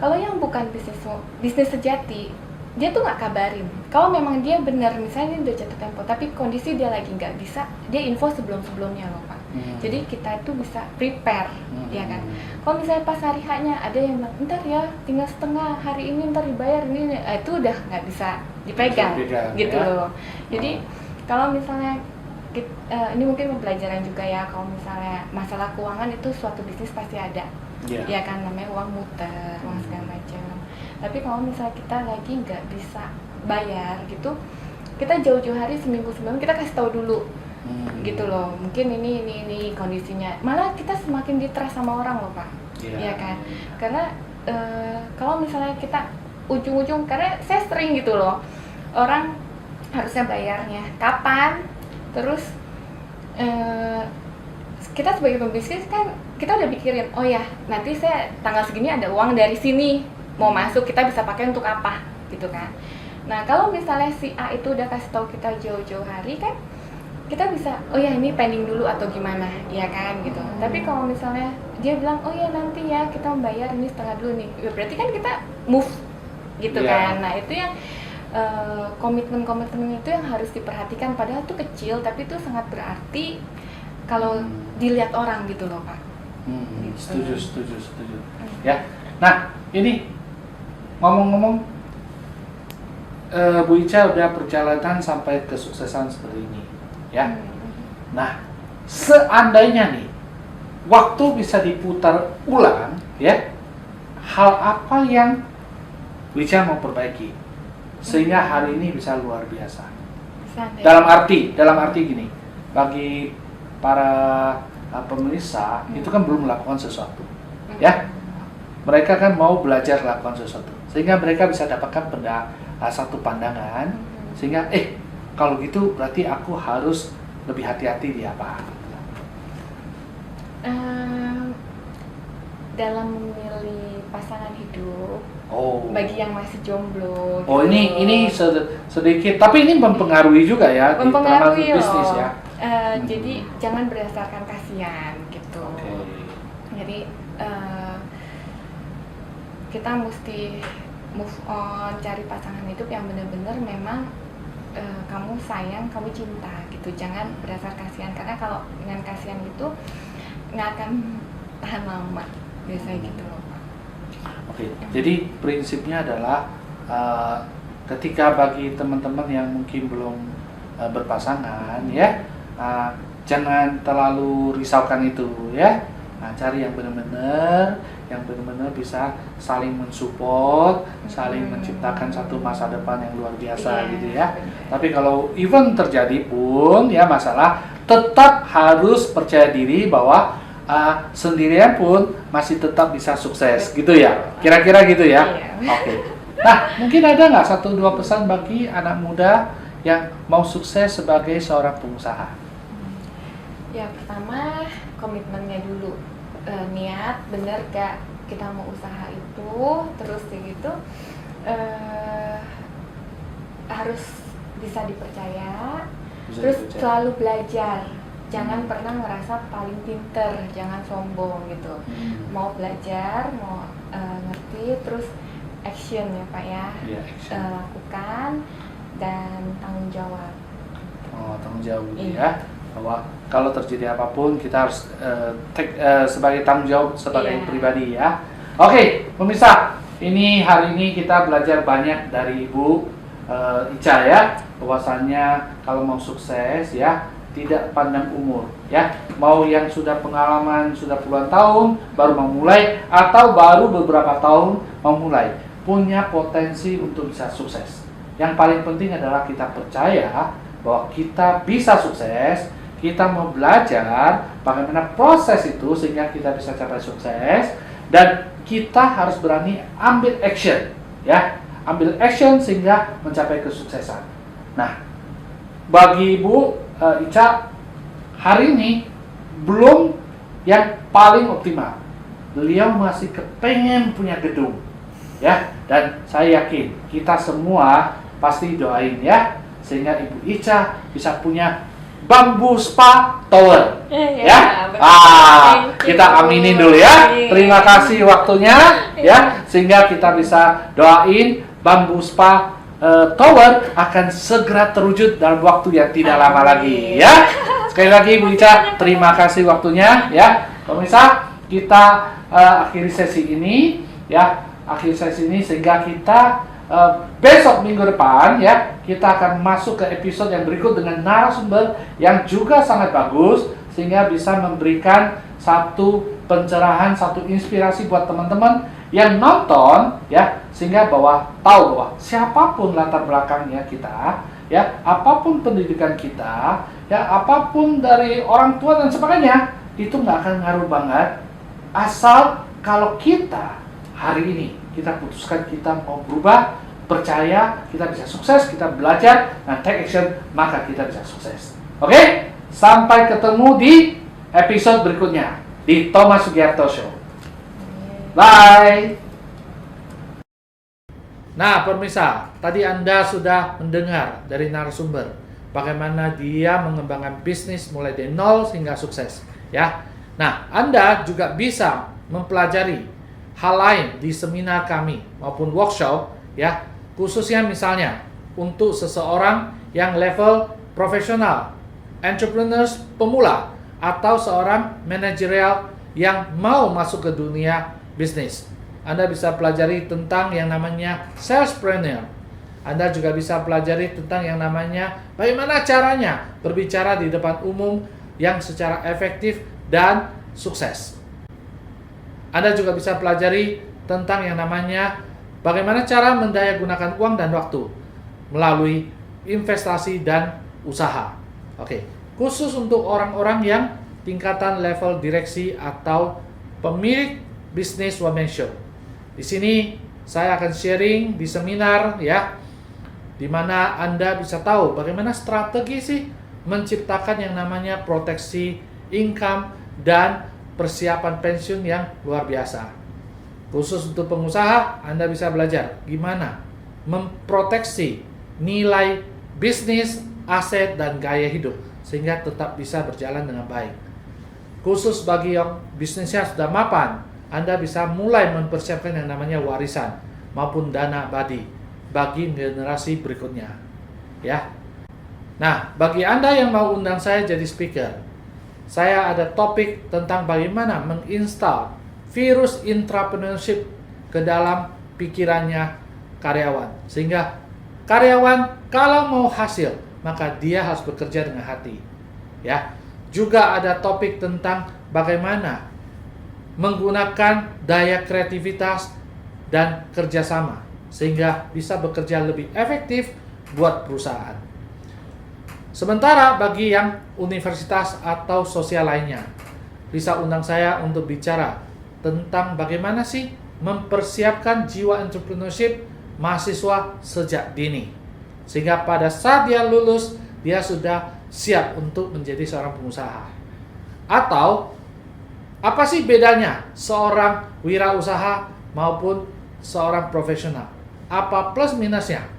Kalau yang bukan bisnis sejati, dia tuh nggak kabarin. Kalau memang dia benar, misalnya dia udah jatuh tempo, tapi kondisi dia lagi nggak bisa, dia info sebelum-sebelumnya loh Pak. Jadi kita itu bisa prepare, ya kan. Kalau misalnya pas hari haknya ada yang bilang, ntar ya tinggal setengah hari ini ntar dibayar ini, itu udah nggak bisa dipegang, gitu ya. loh. Jadi kalau misalnya ini mungkin pembelajaran juga ya, kalau misalnya masalah keuangan itu suatu bisnis pasti ada, ya kan, namanya uang muter, uang segala macam. Tapi kalau misalnya kita lagi nggak bisa bayar gitu, kita jauh-jauh hari seminggu sebelum kita kasih tahu dulu. Gitu loh, mungkin ini kondisinya, malah kita semakin ditrust sama orang loh Pak, ya kan, karena kalau misalnya kita ujung-ujung, karena saya sering gitu loh, orang harusnya bayarnya kapan, terus kita sebagai pembisnis kan kita udah pikirin, oh ya nanti saya tanggal segini ada uang dari sini mau masuk, kita bisa pakai untuk apa gitu kan. Nah kalau misalnya si A itu udah kasih tahu kita jauh-jauh hari kan, kita bisa, oh ya ini pending dulu atau gimana, ya kan gitu. Tapi kalau misalnya dia bilang, oh ya nanti ya kita membayar ini setengah dulu nih, berarti kan kita move gitu kan. Nah itu yang komitmen itu yang harus diperhatikan, padahal itu kecil tapi itu sangat berarti kalau dilihat orang gitu loh Pak. Setuju. Ya, nah ini ngomong-ngomong, Bu Ica udah perjalanan sampai kesuksesan seperti ini. Ya, nah seandainya nih waktu bisa diputar ulang, ya, hal apa yang Wica mau perbaiki sehingga hari ini bisa luar biasa? Dalam arti gini, bagi para pemirsa itu kan belum melakukan sesuatu, ya, mereka kan mau belajar melakukan sesuatu sehingga mereka bisa dapatkan satu pandangan sehingga kalau gitu berarti aku harus lebih hati-hati di apa? Dalam memilih pasangan hidup, bagi yang masih jomblo. Oh gitu. ini sedikit, tapi ini mempengaruhi juga ya mempengaruhi di bisnis ya. Jadi jangan berdasarkan kasihan gitu. Jadi kita mesti move on, cari pasangan hidup yang benar-benar memang kamu sayang, kamu cinta gitu. Jangan berdasar kasihan, karena kalau dengan kasihan itu nggak akan tahan lama biasanya gitu loh Pak. Jadi prinsipnya adalah ketika bagi teman-teman yang mungkin belum berpasangan, ya, jangan terlalu risaukan itu, ya. Cari yang benar-benar bisa saling mensupport, saling menciptakan satu masa depan yang luar biasa, gitu ya. Tapi kalau even terjadi pun ya masalah, tetap harus percaya diri bahwa sendirian pun masih tetap bisa sukses, gitu ya. Kira-kira gitu ya. Nah, mungkin ada nggak 1-2 pesan bagi anak muda yang mau sukses sebagai seorang pengusaha? Ya, pertama komitmennya dulu. Niat bener gak kita mau usaha itu, terus kayak gitu harus bisa dipercaya, selalu belajar, jangan pernah ngerasa paling pinter, jangan sombong gitu. Mau belajar, mau ngerti, terus action ya Pak ya, lakukan dan tanggung jawab. Tanggung jawab gitu ya, bahwa kalau terjadi apapun kita harus sebagai tanggung jawab sebagai pribadi ya. Oke, pemirsa, ini hari ini kita belajar banyak dari Ibu Ica ya, bahwasannya kalau mau sukses ya tidak pandang umur ya, mau yang sudah pengalaman sudah puluhan tahun baru mau mulai atau baru beberapa tahun mau mulai, punya potensi untuk bisa sukses. Yang paling penting adalah kita percaya bahwa kita bisa sukses. Kita mau belajar bagaimana proses itu sehingga kita bisa capai sukses, dan kita harus berani ambil action ya, ambil action sehingga mencapai kesuksesan. Nah, bagi Ibu Ica hari ini belum yang paling optimal, beliau masih kepengen punya gedung. Ya, dan saya yakin kita semua pasti doain ya, sehingga Ibu Ica bisa punya Bamboo Spa Tower. Ya. Kita aminin dulu ya. Terima kasih waktunya ya, sehingga kita bisa doain Bamboo Spa Tower akan segera terwujud dalam waktu yang tidak lama lagi ya. Sekali lagi Bu Ica, terima kasih waktunya ya. Pemirsa, kita akhiri sesi ini ya, sehingga kita besok minggu depan ya, kita akan masuk ke episode yang berikut dengan narasumber yang juga sangat bagus, sehingga bisa memberikan satu pencerahan, satu inspirasi buat teman-teman yang nonton ya, sehingga tahu bahwa siapapun latar belakangnya kita ya, apapun pendidikan kita ya, apapun dari orang tua dan sebagainya, itu nggak akan ngaruh banget asal kalau kita hari ini kita putuskan kita mau berubah, percaya kita bisa sukses, kita belajar dan take action, maka kita bisa sukses. Oke? Sampai ketemu di episode berikutnya di Thomas Sugiarto Show. Bye. Nah, pemirsa, tadi Anda sudah mendengar dari narasumber bagaimana dia mengembangkan bisnis mulai dari nol hingga sukses, ya. Nah, Anda juga bisa mempelajari hal lain di seminar kami maupun workshop, ya. Khususnya misalnya untuk seseorang yang level profesional, entrepreneurs pemula, atau seorang manajerial yang mau masuk ke dunia bisnis. Anda bisa pelajari tentang yang namanya salespreneur. Anda juga bisa pelajari tentang yang namanya bagaimana caranya berbicara di depan umum yang secara efektif dan sukses. Anda juga bisa pelajari tentang yang namanya bagaimana cara mendayagunakan uang dan waktu melalui investasi dan usaha. Oke, khusus untuk orang-orang yang tingkatan level direksi atau pemilik bisnis one man show. Di sini saya akan sharing di seminar ya, di mana Anda bisa tahu bagaimana strategi sih menciptakan yang namanya proteksi income dan persiapan pensiun yang luar biasa. Khusus untuk pengusaha, Anda bisa belajar gimana memproteksi nilai bisnis, aset, dan gaya hidup sehingga tetap bisa berjalan dengan baik. Khusus bagi yang bisnisnya sudah mapan, Anda bisa mulai mempersiapkan yang namanya warisan maupun dana abadi bagi generasi berikutnya. Ya. Nah, bagi Anda yang mau undang saya jadi speaker, saya ada topik tentang bagaimana menginstal virus entrepreneurship ke dalam pikirannya karyawan. Sehingga karyawan kalau mau hasil, maka dia harus bekerja dengan hati. Ya. Juga ada topik tentang bagaimana menggunakan daya kreativitas dan kerjasama sehingga bisa bekerja lebih efektif buat perusahaan. Sementara bagi yang universitas atau sosial lainnya, bisa undang saya untuk bicara tentang bagaimana sih mempersiapkan jiwa entrepreneurship mahasiswa sejak dini, sehingga pada saat dia lulus dia sudah siap untuk menjadi seorang pengusaha. Atau apa sih bedanya seorang wirausaha maupun seorang profesional? Apa plus minusnya?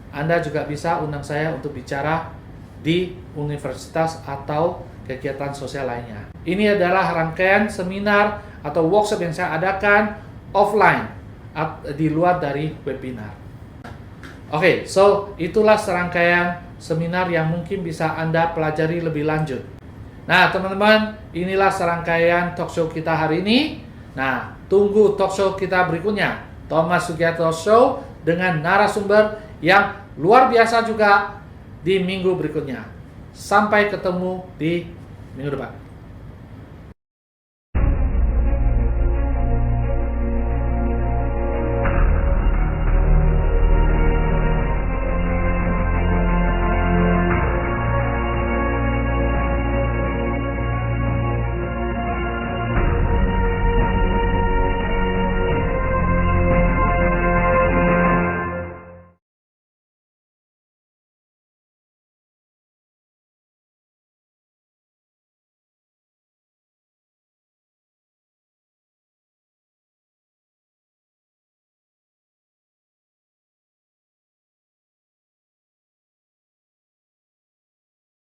Anda juga bisa undang saya untuk bicara di universitas atau kegiatan sosial lainnya. Ini adalah rangkaian seminar atau workshop yang saya adakan offline di luar dari webinar. Oke, so itulah serangkaian seminar yang mungkin bisa Anda pelajari lebih lanjut. Nah, teman-teman, inilah serangkaian talk show kita hari ini. Nah, tunggu talk show kita berikutnya, Thomas Sugiarto Show, dengan narasumber yang luar biasa juga di minggu berikutnya. Sampai ketemu di minggu depan.